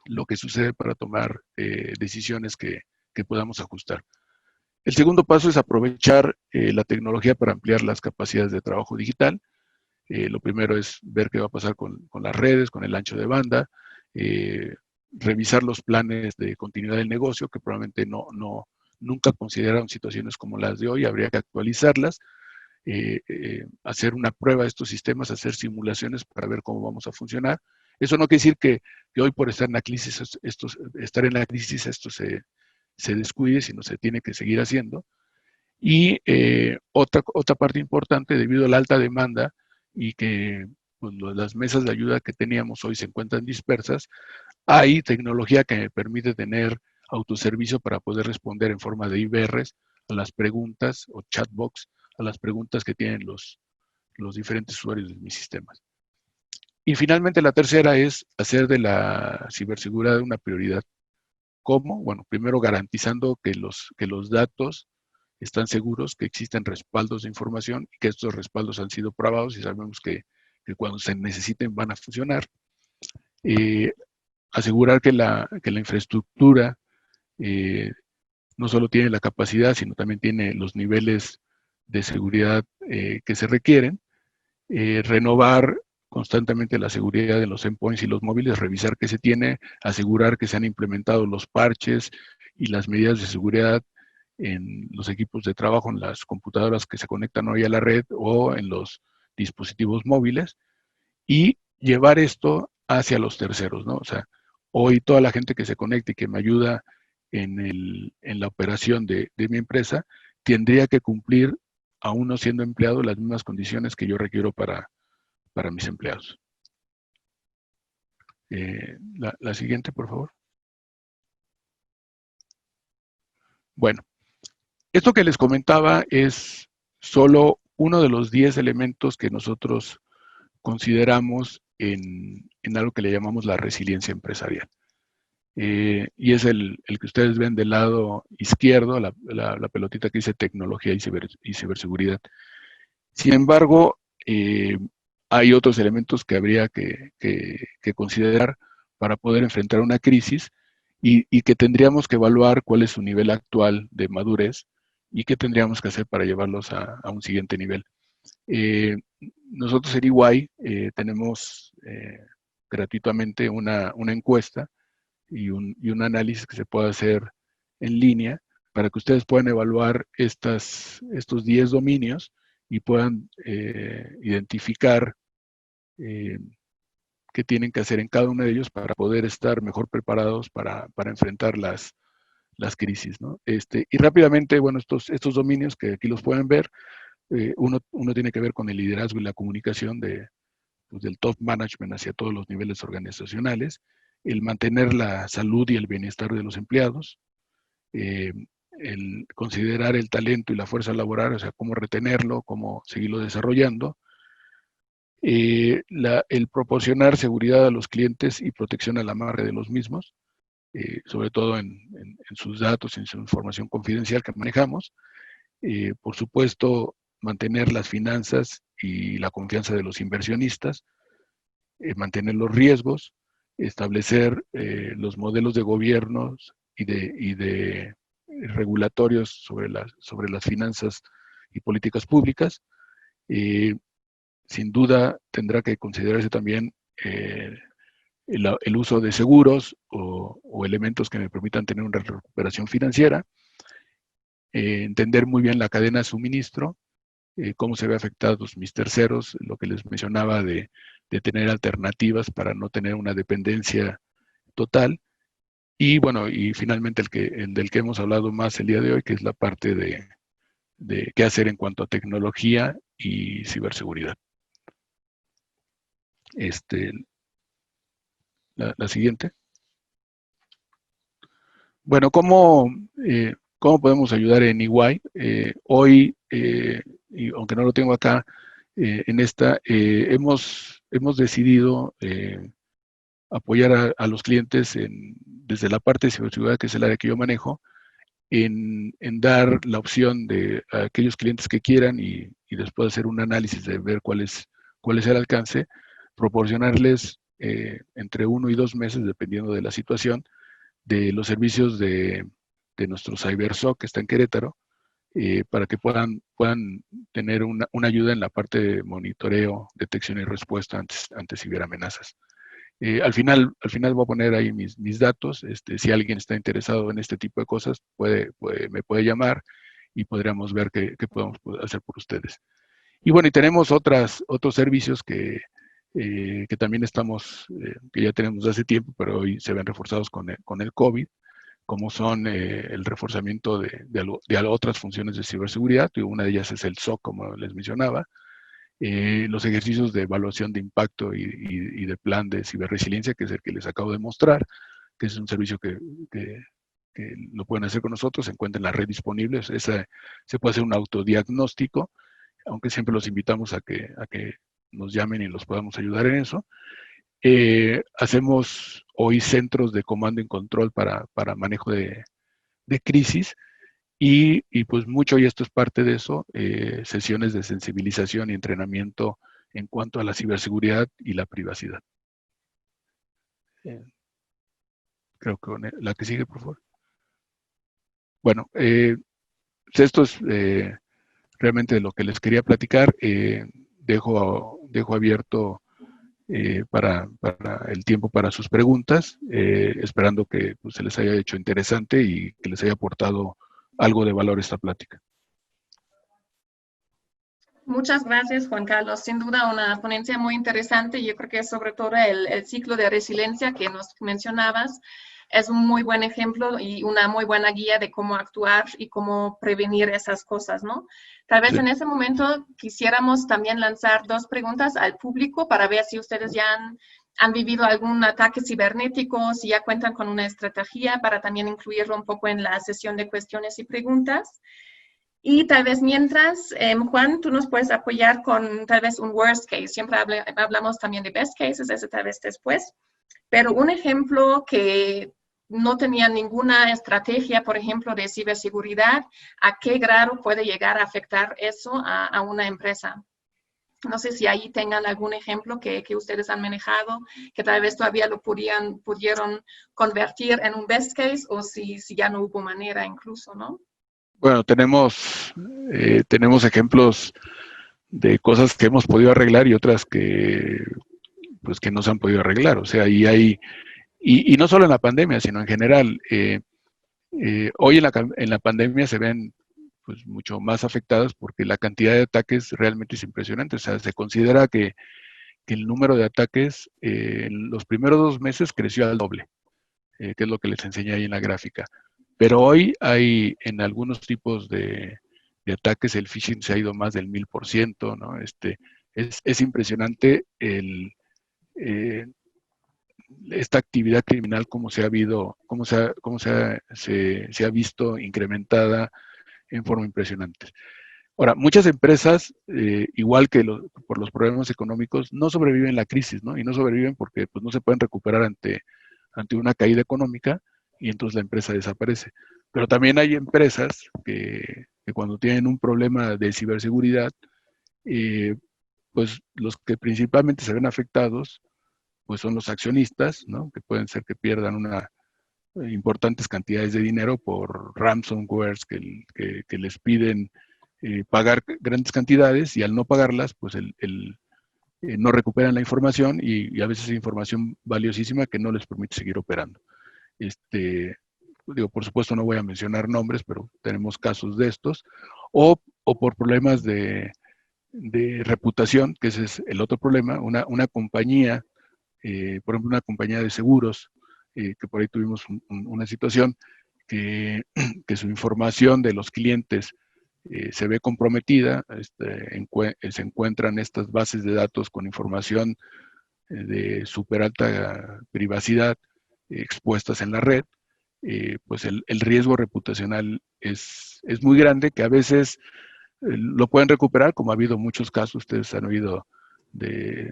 lo que sucede para tomar decisiones que podamos ajustar. El segundo paso es aprovechar la tecnología para ampliar las capacidades de trabajo digital. Lo primero es ver qué va a pasar con las redes, con el ancho de banda, revisar los planes de continuidad del negocio, que probablemente nunca consideraron situaciones como las de hoy, habría que actualizarlas, hacer una prueba de estos sistemas, hacer simulaciones para ver cómo vamos a funcionar. Eso no quiere decir que hoy por estar en la crisis, esto se descuide, sino se tiene que seguir haciendo. Y otra parte importante, debido a la alta demanda y que pues, las mesas de ayuda que teníamos hoy se encuentran dispersas, hay tecnología que me permite tener autoservicio para poder responder en forma de IVRs a las preguntas o chatbox, a las preguntas que tienen los diferentes usuarios de mis sistemas. Y finalmente la tercera es hacer de la ciberseguridad una prioridad. ¿Cómo? Bueno, primero garantizando que los datos están seguros, que existen respaldos de información y que estos respaldos han sido probados y sabemos que cuando se necesiten van a funcionar. Asegurar que la infraestructura no solo tiene la capacidad, sino también tiene los niveles de seguridad que se requieren. Renovar constantemente la seguridad de los endpoints y los móviles, revisar qué se tiene, asegurar que se han implementado los parches y las medidas de seguridad en los equipos de trabajo, en las computadoras que se conectan hoy a la red o en los dispositivos móviles, y llevar esto hacia los terceros, ¿no? O sea, hoy toda la gente que se conecte y que me ayuda en la operación de mi empresa, tendría que cumplir, aún no siendo empleado, las mismas condiciones que yo requiero para mis empleados. La siguiente, por favor. Bueno, esto que les comentaba es solo uno de los 10 elementos que nosotros consideramos en algo que le llamamos la resiliencia empresarial. Y es el que ustedes ven del lado izquierdo, la pelotita que dice tecnología y ciberseguridad. Sin embargo, hay otros elementos que habría que considerar para poder enfrentar una crisis y que tendríamos que evaluar cuál es su nivel actual de madurez y qué tendríamos que hacer para llevarlos a un siguiente nivel. Nosotros en EY tenemos gratuitamente una encuesta y un análisis que se puede hacer en línea para que ustedes puedan evaluar estos 10 dominios y puedan identificar que tienen que hacer en cada uno de ellos para poder estar mejor preparados para enfrentar las crisis, ¿no? Y rápidamente, bueno, estos dominios que aquí los pueden ver, uno tiene que ver con el liderazgo y la comunicación pues, del top management hacia todos los niveles organizacionales, el mantener la salud y el bienestar de los empleados, el considerar el talento y la fuerza laboral, o sea, cómo retenerlo, cómo seguirlo desarrollando, el proporcionar seguridad a los clientes y protección al amarre de los mismos, sobre todo en sus datos, en su información confidencial que manejamos. Por supuesto, mantener las finanzas y la confianza de los inversionistas, mantener los riesgos, establecer los modelos de gobiernos y de regulatorios sobre las finanzas y políticas públicas. Sin duda tendrá que considerarse también el uso de seguros o elementos que me permitan tener una recuperación financiera, entender muy bien la cadena de suministro, cómo se ve afectados mis terceros, lo que les mencionaba de tener alternativas para no tener una dependencia total, y bueno, y finalmente el del que hemos hablado más el día de hoy, que es la parte de qué hacer en cuanto a tecnología y ciberseguridad. La siguiente. Bueno, ¿cómo podemos ayudar en EY? Hoy, y aunque no lo tengo acá, en esta, hemos decidido apoyar a los clientes desde la parte de ciberseguridad, que es el área que yo manejo, en dar la opción a aquellos clientes que quieran y después hacer un análisis de ver cuál es el alcance, proporcionarles entre 1 y 2 meses, dependiendo de la situación, de los servicios de nuestro CyberSOC, que está en Querétaro, para que puedan tener una ayuda en la parte de monitoreo, detección y respuesta ante ciberamenazas. Al final voy a poner ahí mis datos. Si alguien está interesado en este tipo de cosas, me puede llamar y podríamos ver qué podemos hacer por ustedes. Y bueno, y tenemos otros servicios que también que ya tenemos hace tiempo, pero hoy se ven reforzados con el COVID, como son el reforzamiento de otras funciones de ciberseguridad, y una de ellas es el SOC, como les mencionaba, los ejercicios de evaluación de impacto y de plan de ciberresiliencia, que es el que les acabo de mostrar, que es un servicio que lo pueden hacer con nosotros, se encuentra en la red disponible, se puede hacer un autodiagnóstico, aunque siempre los invitamos a que nos llamen y los podamos ayudar en eso. Hacemos hoy centros de comando y control para manejo de crisis, y pues mucho, y esto es parte de eso, sesiones de sensibilización y entrenamiento en cuanto a la ciberseguridad y la privacidad. Creo que la que sigue, por favor. Bueno, esto es realmente lo que les quería platicar. Dejo abierto para el tiempo para sus preguntas, esperando que pues, se les haya hecho interesante y que les haya aportado algo de valor esta plática. Muchas gracias, Juan Carlos. Sin duda una ponencia muy interesante. Yo creo que sobre todo el ciclo de resiliencia que nos mencionabas es un muy buen ejemplo y una muy buena guía de cómo actuar y cómo prevenir esas cosas, ¿no? Tal vez en ese momento quisiéramos también lanzar 2 preguntas al público para ver si ustedes ya han vivido algún ataque cibernético, si ya cuentan con una estrategia para también incluirlo un poco en la sesión de cuestiones y preguntas. Y tal vez mientras, Juan, tú nos puedes apoyar con tal vez un worst case. Siempre hablamos también de best cases, ese tal vez después. Pero un ejemplo que no tenía ninguna estrategia, por ejemplo, de ciberseguridad, ¿a qué grado puede llegar a afectar eso a una empresa? No sé si ahí tengan algún ejemplo que ustedes han manejado, que tal vez todavía lo pudieron convertir en un best case, o si ya no hubo manera incluso, ¿no? Bueno, tenemos ejemplos de cosas que hemos podido arreglar y otras que no se han podido arreglar. O sea, y no solo en la pandemia, sino en general. Hoy en la pandemia se ven pues mucho más afectadas porque la cantidad de ataques realmente es impresionante. O sea, se considera que que el número de ataques en los primeros 2 meses creció al doble, que es lo que les enseñé ahí en la gráfica. Pero hoy hay en algunos tipos de ataques, el phishing se ha ido más del 1000%, ¿no? Es impresionante esta actividad criminal, cómo se ha visto incrementada en forma impresionante. Ahora, muchas empresas, igual que por los problemas económicos, no sobreviven la crisis, ¿no? Y no sobreviven porque pues, no se pueden recuperar ante una caída económica y entonces la empresa desaparece. Pero también hay empresas que cuando tienen un problema de ciberseguridad, pues los que principalmente se ven afectados, pues son los accionistas, ¿no? Que pueden ser que pierdan importantes cantidades de dinero por ransomwares que les piden pagar grandes cantidades y al no pagarlas, pues no recuperan la información y a veces es información valiosísima que no les permite seguir operando. Digo, por supuesto no voy a mencionar nombres, pero tenemos casos de estos, o por problemas de reputación, que ese es el otro problema, una compañía, por ejemplo, una compañía de seguros, que por ahí tuvimos una situación que su información de los clientes se ve comprometida, se encuentran estas bases de datos con información de súper alta privacidad expuestas en la red, pues el riesgo reputacional es muy grande, que a veces lo pueden recuperar, como ha habido muchos casos, ustedes han oído de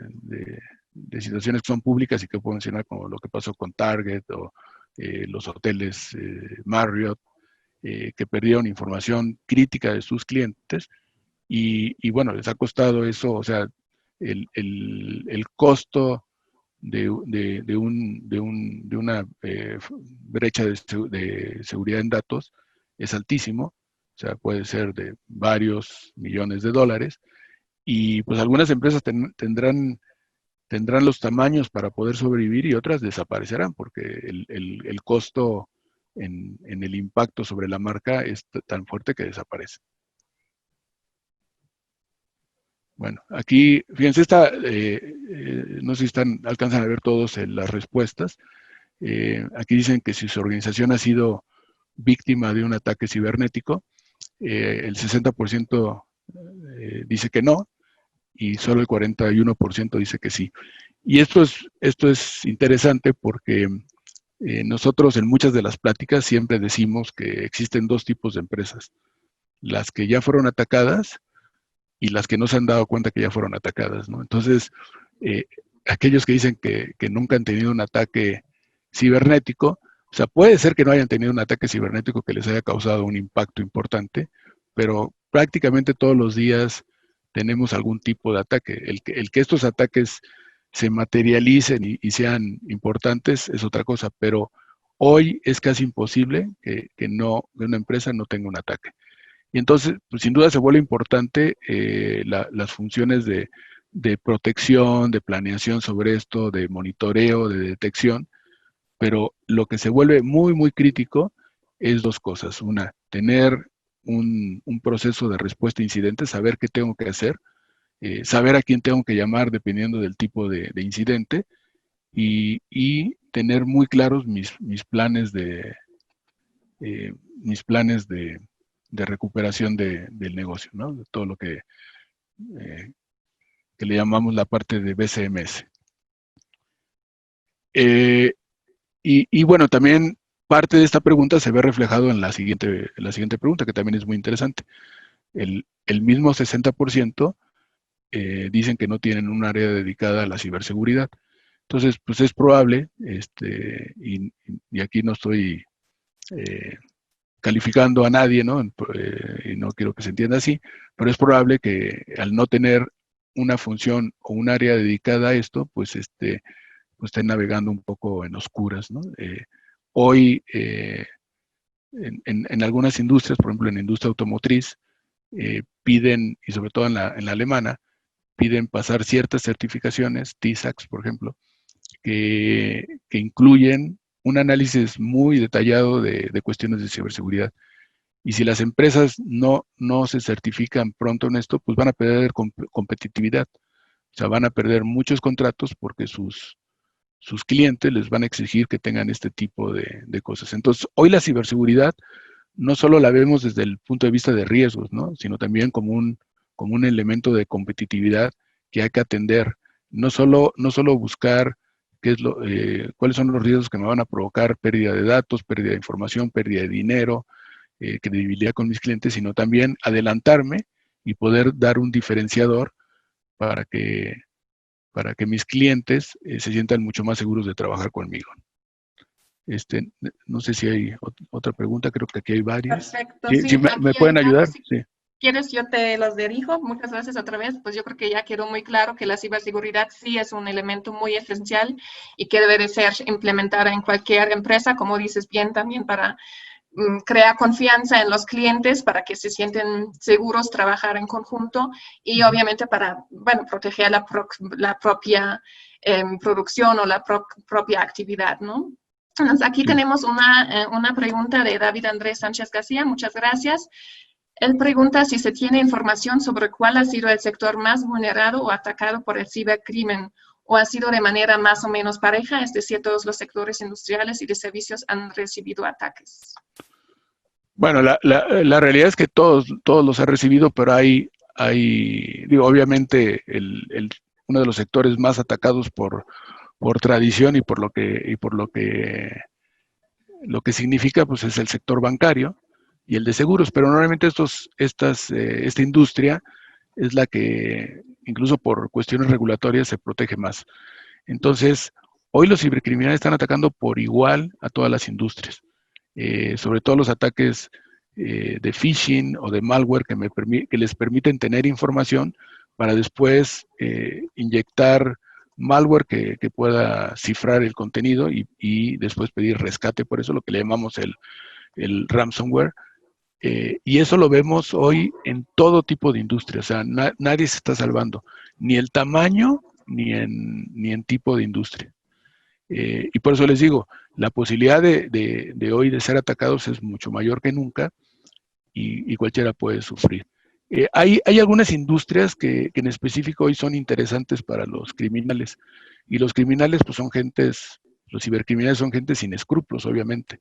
situaciones que son públicas y que puedo mencionar, como lo que pasó con Target o los hoteles Marriott, que perdieron información crítica de sus clientes y bueno, les ha costado eso, o sea, el costo de una brecha de seguridad en datos es altísimo, o sea, puede ser de varios millones de dólares, y pues algunas empresas tendrán los tamaños para poder sobrevivir y otras desaparecerán porque el costo en el impacto sobre la marca es tan fuerte que desaparece. Bueno, aquí, fíjense, no sé si alcanzan a ver todos las respuestas. Aquí dicen que si su organización ha sido víctima de un ataque cibernético, el 60% dice que no, y solo el 41% dice que sí. Y esto es interesante porque nosotros en muchas de las pláticas siempre decimos que existen 2 tipos de empresas: las que ya fueron atacadas y las que no se han dado cuenta que ya fueron atacadas, ¿no? Entonces, aquellos que dicen que nunca han tenido un ataque cibernético, o sea, puede ser que no hayan tenido un ataque cibernético que les haya causado un impacto importante, pero prácticamente todos los días tenemos algún tipo de ataque. El que estos ataques se materialicen y sean importantes es otra cosa, pero hoy es casi imposible que una empresa no tenga un ataque. Y entonces, pues, sin duda se vuelve importante las funciones de protección, de planeación sobre esto, de monitoreo, de detección, pero lo que se vuelve muy, muy crítico es 2 cosas. Una, tener un proceso de respuesta a incidentes, saber qué tengo que hacer, saber a quién tengo que llamar dependiendo del tipo de incidente y tener muy claros mis planes de recuperación del negocio, ¿no? De todo lo que le llamamos la parte de BCMS. Y bueno, también parte de esta pregunta se ve reflejado en la siguiente pregunta, que también es muy interesante. El mismo 60% dicen que no tienen un área dedicada a la ciberseguridad. Entonces, pues es probable, y aquí no estoy calificando a nadie, ¿no? Y no quiero que se entienda así, pero es probable que al no tener una función o un área dedicada a esto, pues estén navegando un poco en oscuras, ¿no? Hoy, en algunas industrias, por ejemplo en la industria automotriz, piden, y sobre todo en la alemana, piden pasar ciertas certificaciones, TISAX, por ejemplo, que incluyen un análisis muy detallado de cuestiones de ciberseguridad. Y si las empresas no se certifican pronto en esto, pues van a perder competitividad, O sea, van a perder muchos contratos porque sus clientes les van a exigir que tengan este tipo de cosas. Entonces, hoy la ciberseguridad no solo la vemos desde el punto de vista de riesgos, ¿no? Sino también como un elemento de competitividad que hay que atender. No solo buscar cuáles son los riesgos que me van a provocar pérdida de datos, pérdida de información, pérdida de dinero, credibilidad con mis clientes, sino también adelantarme y poder dar un diferenciador para que, para que mis clientes se sientan mucho más seguros de trabajar conmigo. No sé si hay otra pregunta, creo que aquí hay varias. Perfecto, Sí, sí, sí, aquí me hay pueden ayudar. varios. Si Sí. quieres, yo te los dirijo. Muchas gracias otra vez. Pues yo creo que ya quedó muy claro que la ciberseguridad sí es un elemento muy esencial y que debe de ser implementada en cualquier empresa, como dices bien, también para crear confianza en los clientes, para que se sienten seguros trabajar en conjunto y obviamente para, bueno, proteger la propia producción o la propia actividad, ¿no? Entonces, aquí tenemos una pregunta de David Andrés Sánchez García. Muchas gracias. Él pregunta si se tiene información sobre cuál ha sido el sector más vulnerado o atacado por el cibercrimen, o ha sido de manera más o menos pareja, es decir, todos los sectores industriales y de servicios han recibido ataques. Bueno, la realidad es que todos los ha recibido, pero digo, obviamente uno de los sectores más atacados por tradición y por lo que significa, pues es el sector bancario y el de seguros, pero normalmente esta industria es la que, incluso por cuestiones regulatorias, se protege más. Entonces, hoy los cibercriminales están atacando por igual a todas las industrias, sobre todo los ataques de phishing o de malware que les permiten tener información para después inyectar malware que pueda cifrar el contenido y después pedir rescate, por eso lo que le llamamos el ransomware. Y eso lo vemos hoy en todo tipo de industria, o sea, nadie se está salvando, ni el tamaño ni en tipo de industria. Y por eso les digo, la posibilidad de hoy de ser atacados es mucho mayor que nunca y cualquiera puede sufrir. Hay algunas industrias que en específico hoy son interesantes para los criminales, y los criminales pues los cibercriminales son gente sin escrúpulos, obviamente.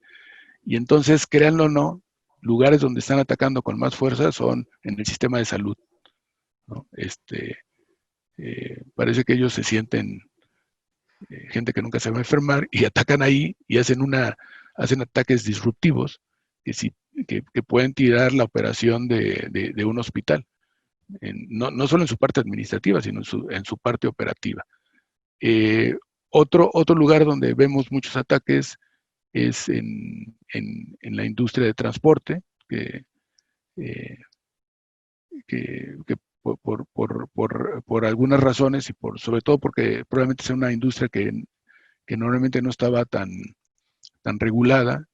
Y entonces, créanlo o no, lugares donde están atacando con más fuerza son en el sistema de salud, ¿no? Parece que ellos se sienten gente que nunca se va a enfermar y atacan ahí y hacen ataques disruptivos que pueden tirar la operación de un hospital, no solo en su parte administrativa, sino en su parte operativa. Otro lugar donde vemos muchos ataques es en la industria de transporte, que por algunas razones y sobre todo porque probablemente sea una industria que normalmente no estaba tan regulada,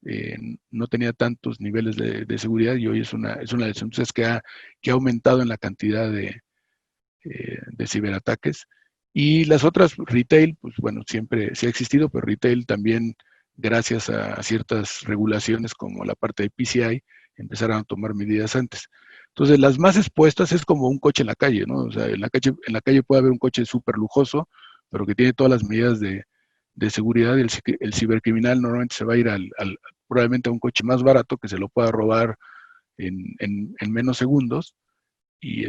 no tenía tantos niveles de seguridad, y hoy es una de las industrias que ha aumentado en la cantidad de ciberataques. Y las otras, retail, pues bueno, siempre sí ha existido, pero retail también, gracias a ciertas regulaciones como la parte de PCI, empezaron a tomar medidas antes. Entonces, las más expuestas es como un coche en la calle, ¿no? O sea, en la calle puede haber un coche súper lujoso, pero que tiene todas las medidas de seguridad, y el cibercriminal normalmente se va a ir probablemente a un coche más barato que se lo pueda robar en menos segundos, y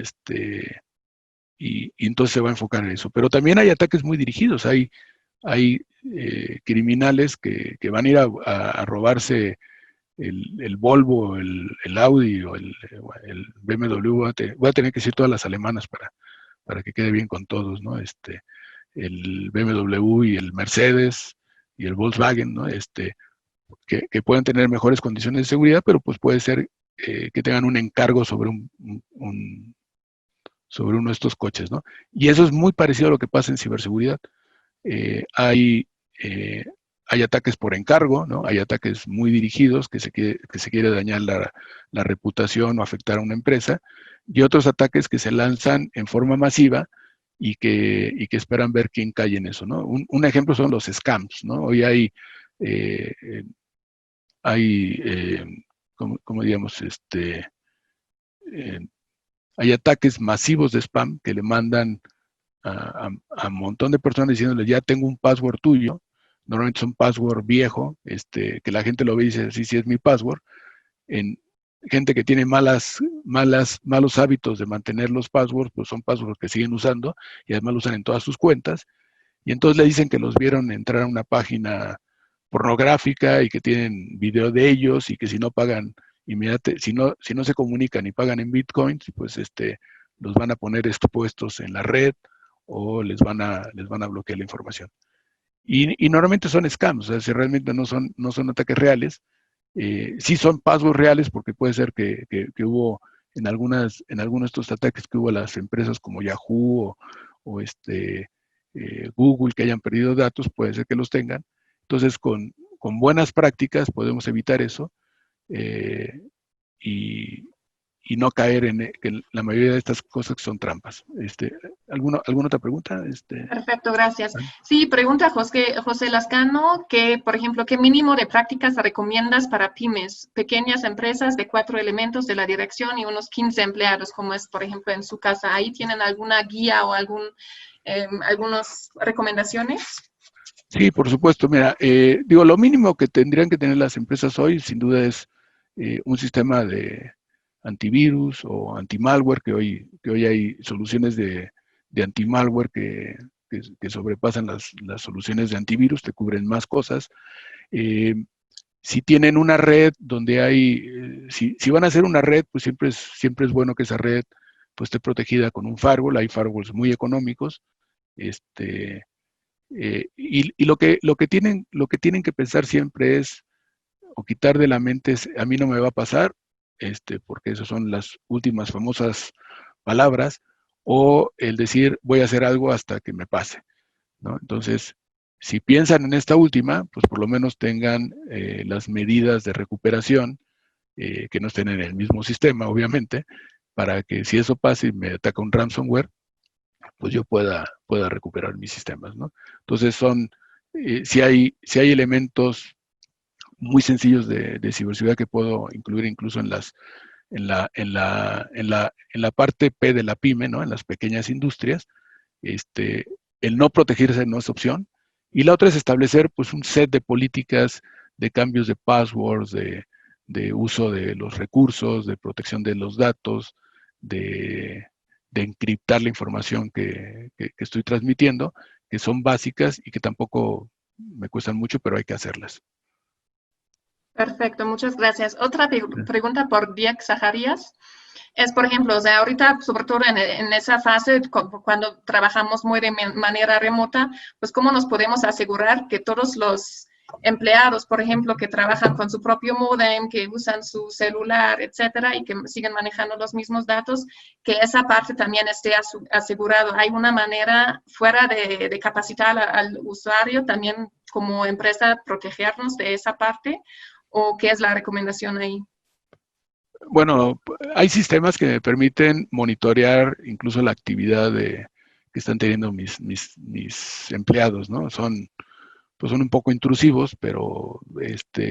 entonces se va a enfocar en eso. Pero también hay ataques muy dirigidos, hay criminales que van a ir a robarse el Volvo, el Audi o el BMW. Voy a tener que decir todas las alemanas para que quede bien con todos, ¿no? El BMW y el Mercedes y el Volkswagen, ¿no? Que pueden tener mejores condiciones de seguridad, pero pues puede ser que tengan un encargo sobre sobre uno de estos coches, ¿no? Y eso es muy parecido a lo que pasa en ciberseguridad. Hay ataques por encargo, ¿no? Hay ataques muy dirigidos que se quiere dañar la reputación o afectar a una empresa, y otros ataques que se lanzan en forma masiva y que esperan ver quién cae en eso, ¿no? Un ejemplo son los scams, ¿no? Hoy como digamos, hay ataques masivos de spam que le mandan a un montón de personas diciéndoles, ya tengo un password tuyo. Normalmente es un password viejo, que la gente lo ve y dice, sí, sí es mi password. En gente que tiene malos hábitos de mantener los passwords, pues son passwords que siguen usando y además lo usan en todas sus cuentas. Y entonces le dicen que los vieron entrar a una página pornográfica y que tienen video de ellos y que si no pagan si no se comunican y pagan en bitcoins, pues los van a poner expuestos en la red o les van a bloquear la información. Y normalmente son scams, o sea, si realmente no son ataques reales, sí son passwords reales porque puede ser que hubo en algunos de estos ataques que hubo a las empresas como Yahoo o Google que hayan perdido datos, puede ser que los tengan. Entonces, con buenas prácticas podemos evitar eso eh, y, y no caer en que la mayoría de estas cosas que son trampas. ¿Alguna otra pregunta? Perfecto, gracias. Sí, pregunta José Lascano, que, por ejemplo, ¿qué mínimo de prácticas recomiendas para pymes, pequeñas empresas de 4 elementos de la dirección y unos 15 empleados, como es, por ejemplo, en su casa? ¿Ahí tienen alguna guía o algunas recomendaciones? Sí, por supuesto. Mira, digo, lo mínimo que tendrían que tener las empresas hoy, sin duda, es un sistema de antivirus o antimalware, que hoy hay soluciones de antimalware que sobrepasan las soluciones de antivirus, te cubren más cosas. Si tienen una red donde si van a hacer una red, pues siempre es bueno que esa red pues esté protegida con un firewall. Hay firewalls muy económicos. Y lo que tienen que pensar siempre es, o quitar de la mente es, a mí no me va a pasar, porque esas son las últimas famosas palabras, o el decir voy a hacer algo hasta que me pase, ¿no? Entonces, si piensan en esta última, pues por lo menos tengan las medidas de recuperación, que no estén en el mismo sistema, obviamente, para que si eso pasa y me ataca un ransomware, pues yo pueda recuperar mis sistemas, ¿no? Entonces si hay elementos muy sencillos de ciberseguridad que puedo incluir incluso en la parte P de la pyme, ¿no? En las pequeñas industrias, el no protegerse no es opción. Y la otra es establecer pues un set de políticas de cambios de passwords, de uso de los recursos, de protección de los datos, de encriptar la información que estoy transmitiendo, que son básicas y que tampoco me cuestan mucho, pero hay que hacerlas. Perfecto, muchas gracias. Otra pregunta por Diego Zajarías. Es, por ejemplo, o sea, ahorita, sobre todo en esa fase, cuando trabajamos muy de manera remota, pues cómo nos podemos asegurar que todos los empleados, por ejemplo, que trabajan con su propio módem, que usan su celular, etcétera, y que siguen manejando los mismos datos, que esa parte también esté asegurado. ¿Hay una manera, fuera de capacitar al usuario, también como empresa protegernos de esa parte? ¿O qué es la recomendación ahí? Bueno, hay sistemas que me permiten monitorear incluso la actividad que están teniendo mis empleados, ¿no? Pues son un poco intrusivos, pero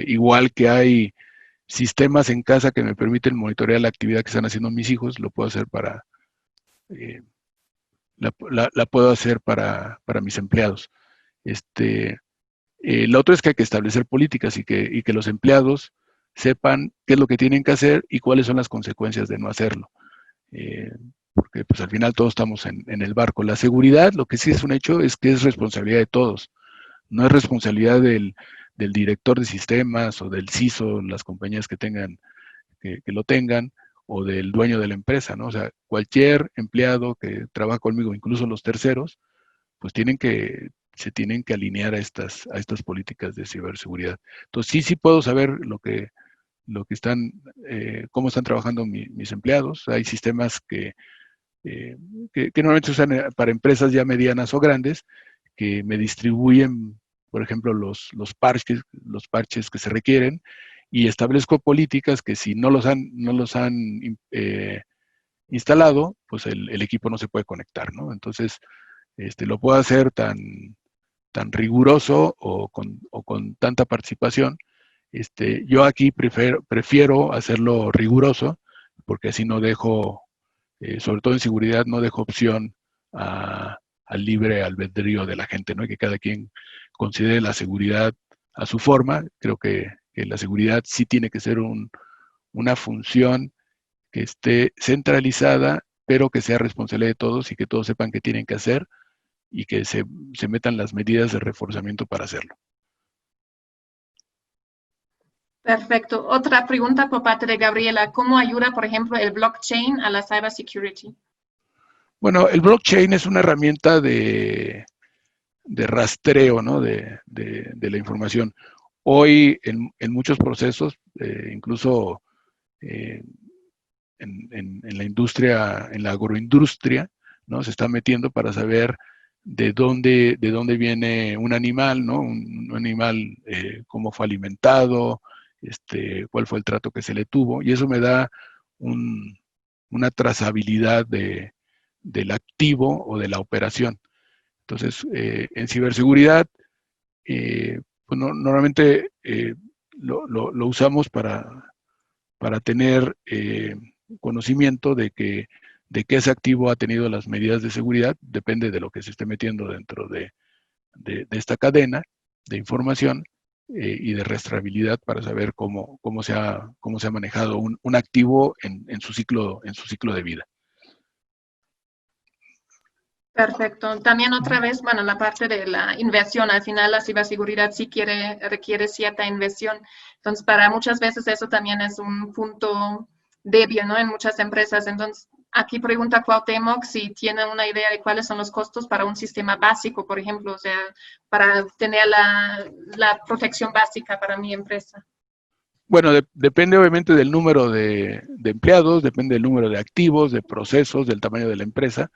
igual que hay sistemas en casa que me permiten monitorear la actividad que están haciendo mis hijos, lo puedo hacer la puedo hacer para mis empleados. Lo otro es que hay que establecer políticas y que los empleados sepan qué es lo que tienen que hacer y cuáles son las consecuencias de no hacerlo. Porque pues al final todos estamos en el barco. La seguridad, lo que sí es un hecho, es que es responsabilidad de todos. No es responsabilidad del director de sistemas o del CISO, las compañías que lo tengan, o del dueño de la empresa, ¿no? O sea, cualquier empleado que trabaja conmigo, incluso los terceros, pues se tienen que alinear a estas políticas de ciberseguridad. Entonces sí puedo saber cómo están trabajando mis empleados. Hay sistemas que normalmente se usan para empresas ya medianas o grandes, que me distribuyen, por ejemplo, los parches que se requieren, y establezco políticas que si no los han instalado, pues el equipo no se puede conectar, ¿no? Entonces, lo puedo hacer tan riguroso o con tanta participación. Yo aquí prefiero hacerlo riguroso, porque así no dejo, sobre todo en seguridad, no dejo opción a al libre albedrío de la gente, ¿no? Y que cada quien considere la seguridad a su forma. Creo que la seguridad sí tiene que ser una función que esté centralizada, pero que sea responsabilidad de todos y que todos sepan qué tienen que hacer y que se metan las medidas de reforzamiento para hacerlo. Perfecto. Otra pregunta por parte de Gabriela. ¿Cómo ayuda, por ejemplo, el blockchain a la cybersecurity? Bueno, el blockchain es una herramienta de rastreo, ¿no? de la información. Hoy en muchos procesos, incluso en la industria, en la agroindustria, ¿no? Se está metiendo para saber de dónde viene un animal, ¿no? Un animal, cómo fue alimentado, cuál fue el trato que se le tuvo, y eso me da una trazabilidad del activo o de la operación. Entonces, en ciberseguridad, pues normalmente lo usamos para tener conocimiento de que ese activo ha tenido las medidas de seguridad, depende de lo que se esté metiendo dentro de esta cadena de información y de rastreabilidad para saber cómo se ha manejado un activo en su ciclo de vida. Perfecto. También otra vez, bueno, la parte de la inversión, al final la ciberseguridad sí requiere cierta inversión. Entonces, para muchas veces eso también es un punto débil, ¿no? En muchas empresas. Entonces, aquí pregunta Cuauhtémoc si tiene una idea de cuáles son los costos para un sistema básico, por ejemplo, o sea, para tener la protección básica para mi empresa. Bueno, depende obviamente del número de empleados, depende del número de activos, de procesos, del tamaño de la empresa.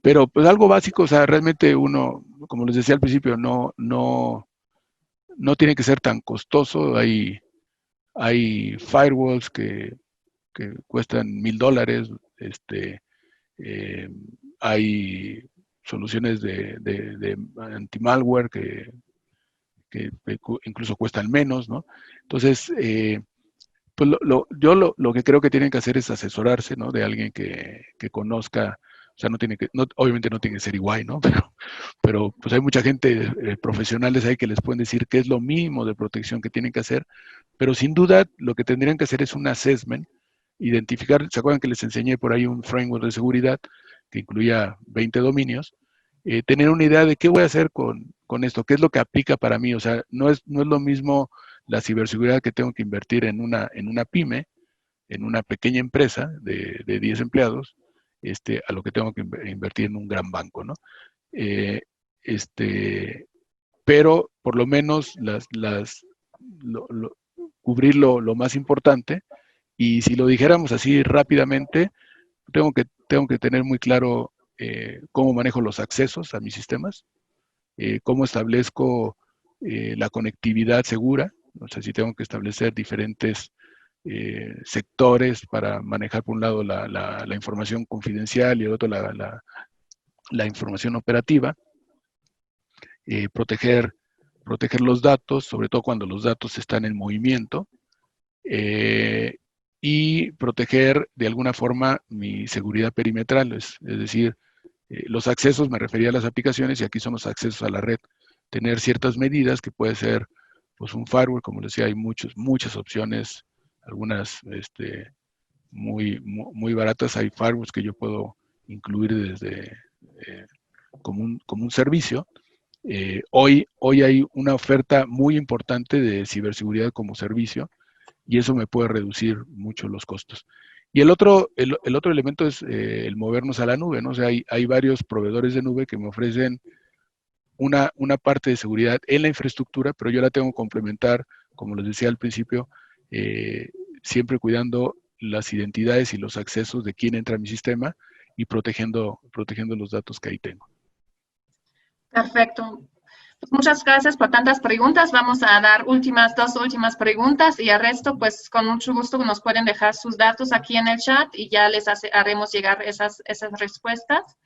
Pero pues algo básico, o sea, realmente uno, como les decía al principio, no tiene que ser tan costoso. Hay firewalls que cuestan $1,000, hay soluciones de anti-malware que incluso cuestan menos, ¿no? Entonces, pues yo lo que creo que tienen que hacer es asesorarse, ¿no? De alguien que conozca, o sea, obviamente no tiene que ser igual, ¿no? Pero pues hay mucha gente, profesionales ahí que les pueden decir qué es lo mínimo de protección que tienen que hacer, pero sin duda lo que tendrían que hacer es un assessment, identificar, ¿se acuerdan que les enseñé por ahí un framework de seguridad que incluía 20 dominios? Tener una idea de qué voy a hacer con esto, qué es lo que aplica para mí, o sea, no es lo mismo la ciberseguridad que tengo que invertir en una pyme, en una pequeña empresa de 10 empleados, a lo que tengo que invertir en un gran banco, ¿no? Pero por lo menos cubrir lo más importante, y si lo dijéramos así rápidamente, tengo que tener muy claro cómo manejo los accesos a mis sistemas, cómo establezco la conectividad segura, o sea, si tengo que establecer diferentes sectores para manejar por un lado la información confidencial y el otro la información operativa, proteger los datos, sobre todo cuando los datos están en movimiento, y proteger de alguna forma mi seguridad perimetral, es decir, los accesos, me refería a las aplicaciones, y aquí son los accesos a la red. Tener ciertas medidas, que puede ser pues un firewall, como les decía, hay muchas opciones, algunas muy baratas. Hay firewalls que yo puedo incluir desde como un servicio. Hoy hay una oferta muy importante de ciberseguridad como servicio, y eso me puede reducir mucho los costos. Y el otro elemento es el movernos a la nube, ¿no? O sea, hay varios proveedores de nube que me ofrecen una parte de seguridad en la infraestructura, pero yo la tengo que complementar, como les decía al principio, siempre cuidando las identidades y los accesos de quién entra a mi sistema y protegiendo los datos que ahí tengo. Perfecto. Pues muchas gracias por tantas preguntas. Vamos a dar dos últimas preguntas, y al resto, pues con mucho gusto nos pueden dejar sus datos aquí en el chat y ya les haremos llegar esas respuestas.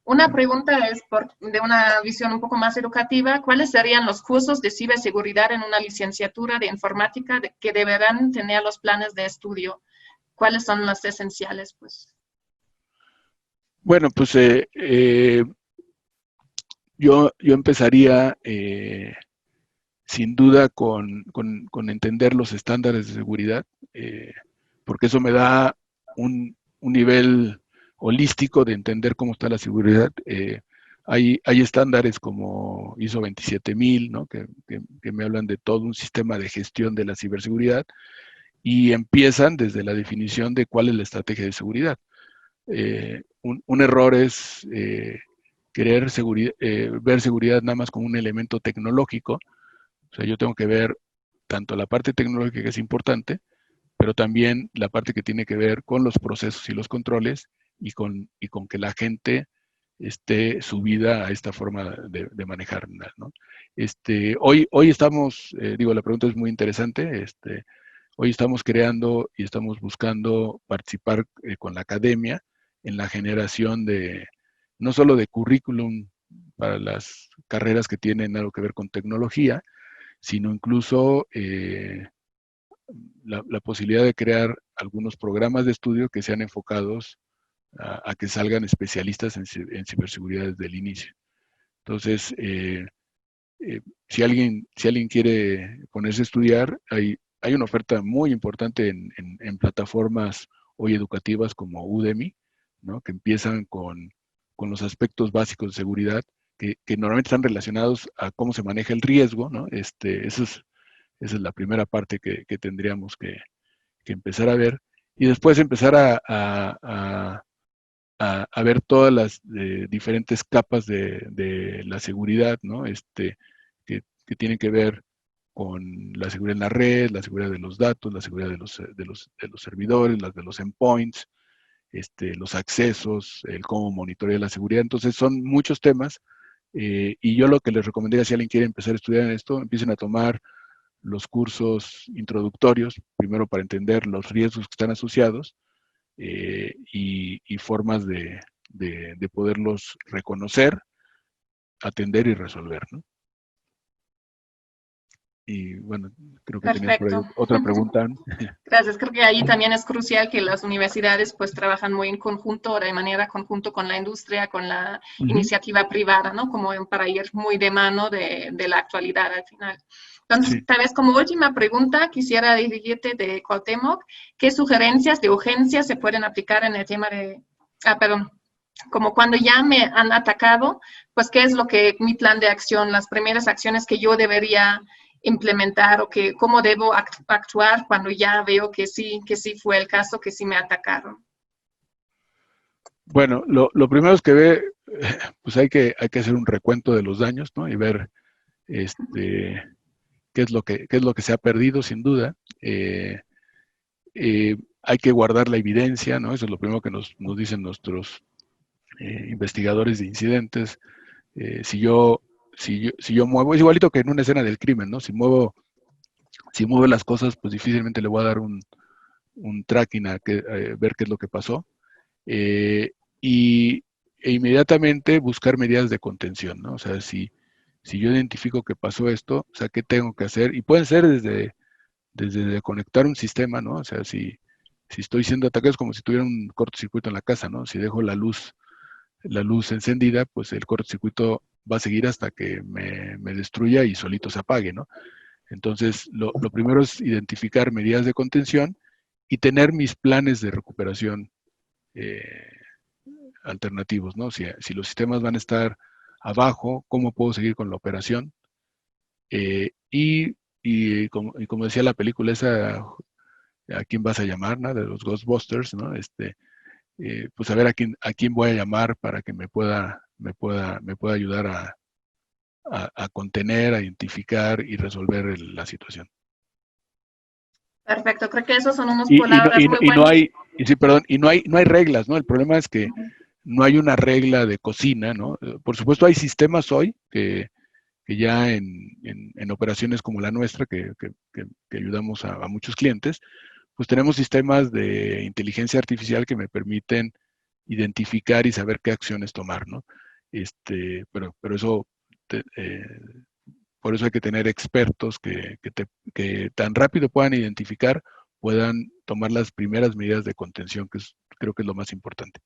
Una pregunta es de una visión un poco más educativa. ¿Cuáles serían los cursos de ciberseguridad en una licenciatura de informática que deberán tener los planes de estudio? ¿Cuáles son los esenciales, pues? Bueno, pues yo empezaría sin duda con entender los estándares de seguridad, porque eso me da un nivel holístico de entender cómo está la seguridad. Hay estándares como ISO 27000, ¿no? Que me hablan de todo un sistema de gestión de la ciberseguridad y empiezan desde la definición de cuál es la estrategia de seguridad. Un error es querer ver seguridad nada más como un elemento tecnológico. O sea, yo tengo que ver tanto la parte tecnológica, que es importante, pero también la parte que tiene que ver con los procesos y los controles y con que la gente esté subida a esta forma de manejar, ¿no? Hoy estamos, digo, la pregunta es muy interesante, hoy estamos creando y estamos buscando participar con la academia en la generación de, no solo de currículum para las carreras que tienen algo que ver con tecnología, sino incluso la posibilidad de crear algunos programas de estudio que sean enfocados a que salgan especialistas en ciberseguridad desde el inicio. Entonces, si alguien quiere ponerse a estudiar, hay una oferta muy importante en plataformas hoy educativas como Udemy, ¿no? Que empiezan con los aspectos básicos de seguridad que normalmente están relacionados a cómo se maneja el riesgo, ¿no? Esa es la primera parte que tendríamos que empezar a ver. Y después empezar a ver todas las diferentes capas de la seguridad, ¿no? Que tienen que ver con la seguridad en la red, la seguridad de los datos, la seguridad de los servidores, las de los endpoints, los accesos, el cómo monitorear la seguridad. Entonces son muchos temas y yo lo que les recomendaría si alguien quiere empezar a estudiar en esto, empiecen a tomar los cursos introductorios, primero para entender los riesgos que están asociados y formas de poderlos reconocer, atender y resolver, ¿no? Y bueno, creo que tenías por ahí Perfecto. otra pregunta. Gracias. Creo que ahí también es crucial que las universidades pues trabajan muy en conjunto, de manera conjunto con la industria, con la iniciativa privada, ¿no? Como para ir muy de mano de la actualidad al final. Entonces, Sí. tal vez como última pregunta, quisiera dirigirte de Cuauhtémoc, ¿qué sugerencias de urgencia se pueden aplicar en el tema de, perdón, como cuando ya me han atacado, pues qué es lo que mi plan de acción, las primeras acciones que yo debería implementar o que cómo debo actuar cuando ya veo que sí fue el caso, que sí me atacaron? Bueno, lo primero es que pues hay que hacer un recuento de los daños, ¿no? Y ver qué es lo que se ha perdido, sin duda. Hay que guardar la evidencia, ¿no? Eso es lo primero que nos dicen nuestros investigadores de incidentes. Si yo muevo, es igualito que en una escena del crimen, ¿no? Si muevo las cosas, pues difícilmente le voy a dar un tracking a ver qué es lo que pasó. Eh, y, inmediatamente buscar medidas de contención, ¿no? O sea, si yo identifico que pasó esto, o sea, ¿qué tengo que hacer? Y pueden ser desde conectar un sistema, ¿no? O sea, si estoy siendo atacado es como si tuviera un cortocircuito en la casa, ¿no? Si dejo la luz encendida, pues el cortocircuito va a seguir hasta que me destruya y solito se apague, ¿no? Entonces, lo primero es identificar medidas de contención y tener mis planes de recuperación eh, alternativos, ¿no? Si los sistemas van a estar abajo, ¿cómo puedo seguir con la operación? Y como decía la película esa, ¿a quién vas a llamar, no? De los Ghostbusters, ¿no? Pues a ver a quién voy a llamar para que me pueda ayudar a contener, a identificar y resolver la situación. Perfecto, creo que esos son unas Y, y no, palabras y, muy y no buenas. hay, y sí, perdón, y no hay reglas, ¿no? El problema es que no hay una regla de cocina, ¿no? Por supuesto hay sistemas hoy que ya en operaciones como la nuestra, que ayudamos a muchos clientes, pues tenemos sistemas de inteligencia artificial que me permiten identificar y saber qué acciones tomar, ¿no? Pero eso, por eso hay que tener expertos que tan rápido puedan identificar, puedan tomar las primeras medidas de contención, creo que es lo más importante.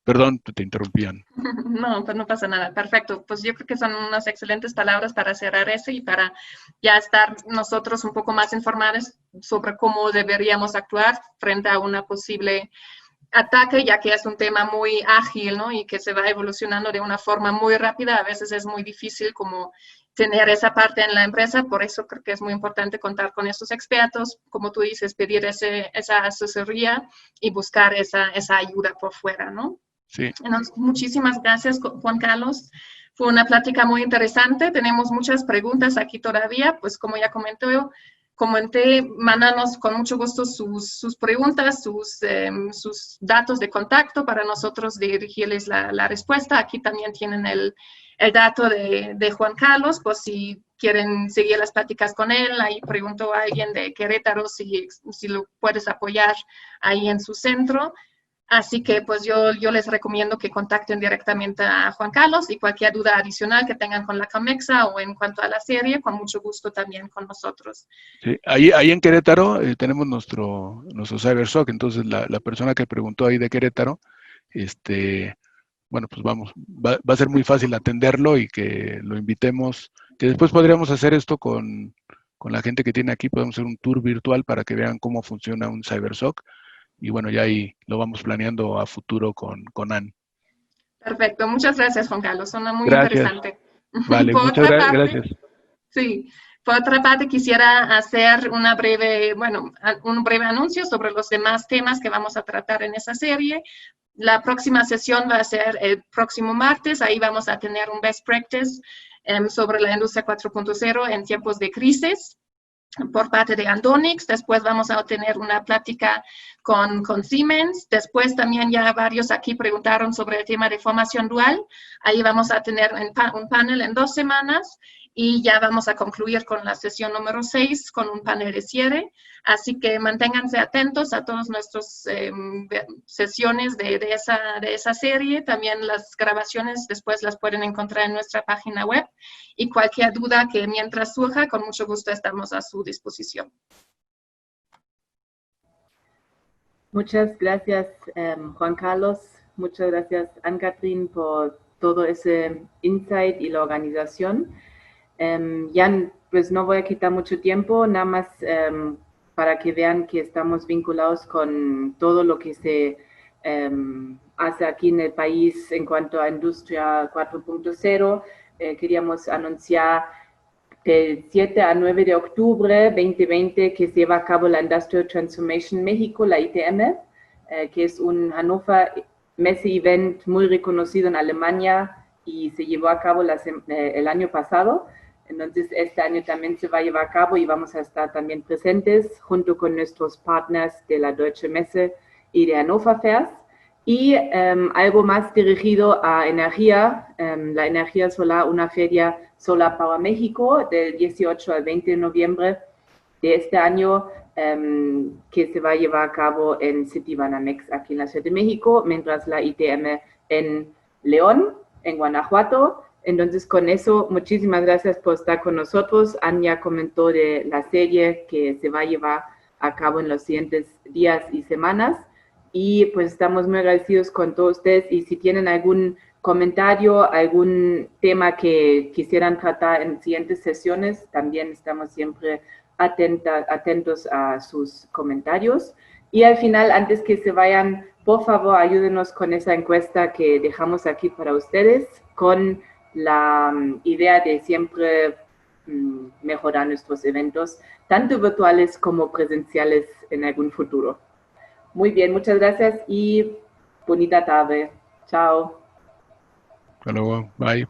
Perdón, te interrumpían. No, pues no pasa nada. Perfecto. Pues yo creo que son unas excelentes palabras para cerrar eso y para ya estar nosotros un poco más informados sobre cómo deberíamos actuar frente a una posible ataque, ya que es un tema muy ágil, ¿no? Y que se va evolucionando de una forma muy rápida. A veces es muy difícil como tener esa parte en la empresa, por eso creo que es muy importante contar con estos expertos, como tú dices, pedir esa asesoría y buscar esa ayuda por fuera, ¿no? Sí. Entonces, muchísimas gracias, Juan Carlos. Fue una plática muy interesante. Tenemos muchas preguntas aquí todavía. Pues como ya comenté, mándanos con mucho gusto sus preguntas, sus datos de contacto para nosotros dirigirles la respuesta. Aquí también tienen el dato de Juan Carlos, por si quieren seguir las pláticas con él. Ahí pregunto a alguien de Querétaro si lo puedes apoyar ahí en su centro. Así que pues yo les recomiendo que contacten directamente a Juan Carlos y cualquier duda adicional que tengan con la CAMEXA o en cuanto a la serie, con mucho gusto también con nosotros. Sí, ahí en Querétaro tenemos nuestro CyberSOC, entonces la persona que preguntó ahí de Querétaro, bueno, pues vamos, va a ser muy fácil atenderlo y que lo invitemos, que después podríamos hacer esto con la gente que tiene aquí, podemos hacer un tour virtual para que vean cómo funciona un CyberSOC. Y bueno, ya ahí lo vamos planeando a futuro con Ann. Perfecto, muchas gracias, Juan Carlos, suena muy Gracias. interesante. Vale, muchas gracias. Sí, por otra parte quisiera hacer un breve anuncio sobre los demás temas que vamos a tratar en esa serie. La próxima sesión va a ser el próximo martes, ahí vamos a tener un best practice sobre la industria 4.0 en tiempos de crisis por parte de Andonix. Después vamos a tener una plática con Siemens. Después también ya varios aquí preguntaron sobre el tema de formación dual. Ahí vamos a tener un panel en 2 semanas y ya vamos a concluir con la sesión número 6 con un panel de cierre. Así que manténganse atentos a todas nuestras sesiones de esa serie. También las grabaciones después las pueden encontrar en nuestra página web. Y cualquier duda que mientras surja, con mucho gusto estamos a su disposición. Muchas gracias, Juan Carlos. Muchas gracias, Ann-Kathrin, por todo ese insight y la organización. Ya pues no voy a quitar mucho tiempo, nada más para que vean que estamos vinculados con todo lo que se hace aquí en el país en cuanto a Industria 4.0. Queríamos anunciar del 7 a 9 de octubre 2020 que se lleva a cabo la Industrial Transformation México, la ITM, que es un Hannover Messe Event muy reconocido en Alemania y se llevó a cabo el año pasado. Entonces, este año también se va a llevar a cabo y vamos a estar también presentes junto con nuestros partners de la Deutsche Messe y de Hannover Fairs. Y algo más dirigido a energía, la energía solar, una feria Solar Power México del 18 al 20 de noviembre de este año, que se va a llevar a cabo en Citibanamex, aquí en la Ciudad de México, mientras la ITM en León, en Guanajuato. Entonces, con eso, muchísimas gracias por estar con nosotros. Anya comentó de la serie que se va a llevar a cabo en los siguientes días y semanas. Y pues estamos muy agradecidos con todos ustedes. Y si tienen algún comentario, algún tema que quisieran tratar en siguientes sesiones, también estamos siempre atentos a sus comentarios. Y al final, antes que se vayan, por favor, ayúdenos con esa encuesta que dejamos aquí para ustedes, con la idea de siempre mejorar nuestros eventos, tanto virtuales como presenciales en algún futuro. Muy bien, muchas gracias y bonita tarde. Chao. Hasta luego. Bye.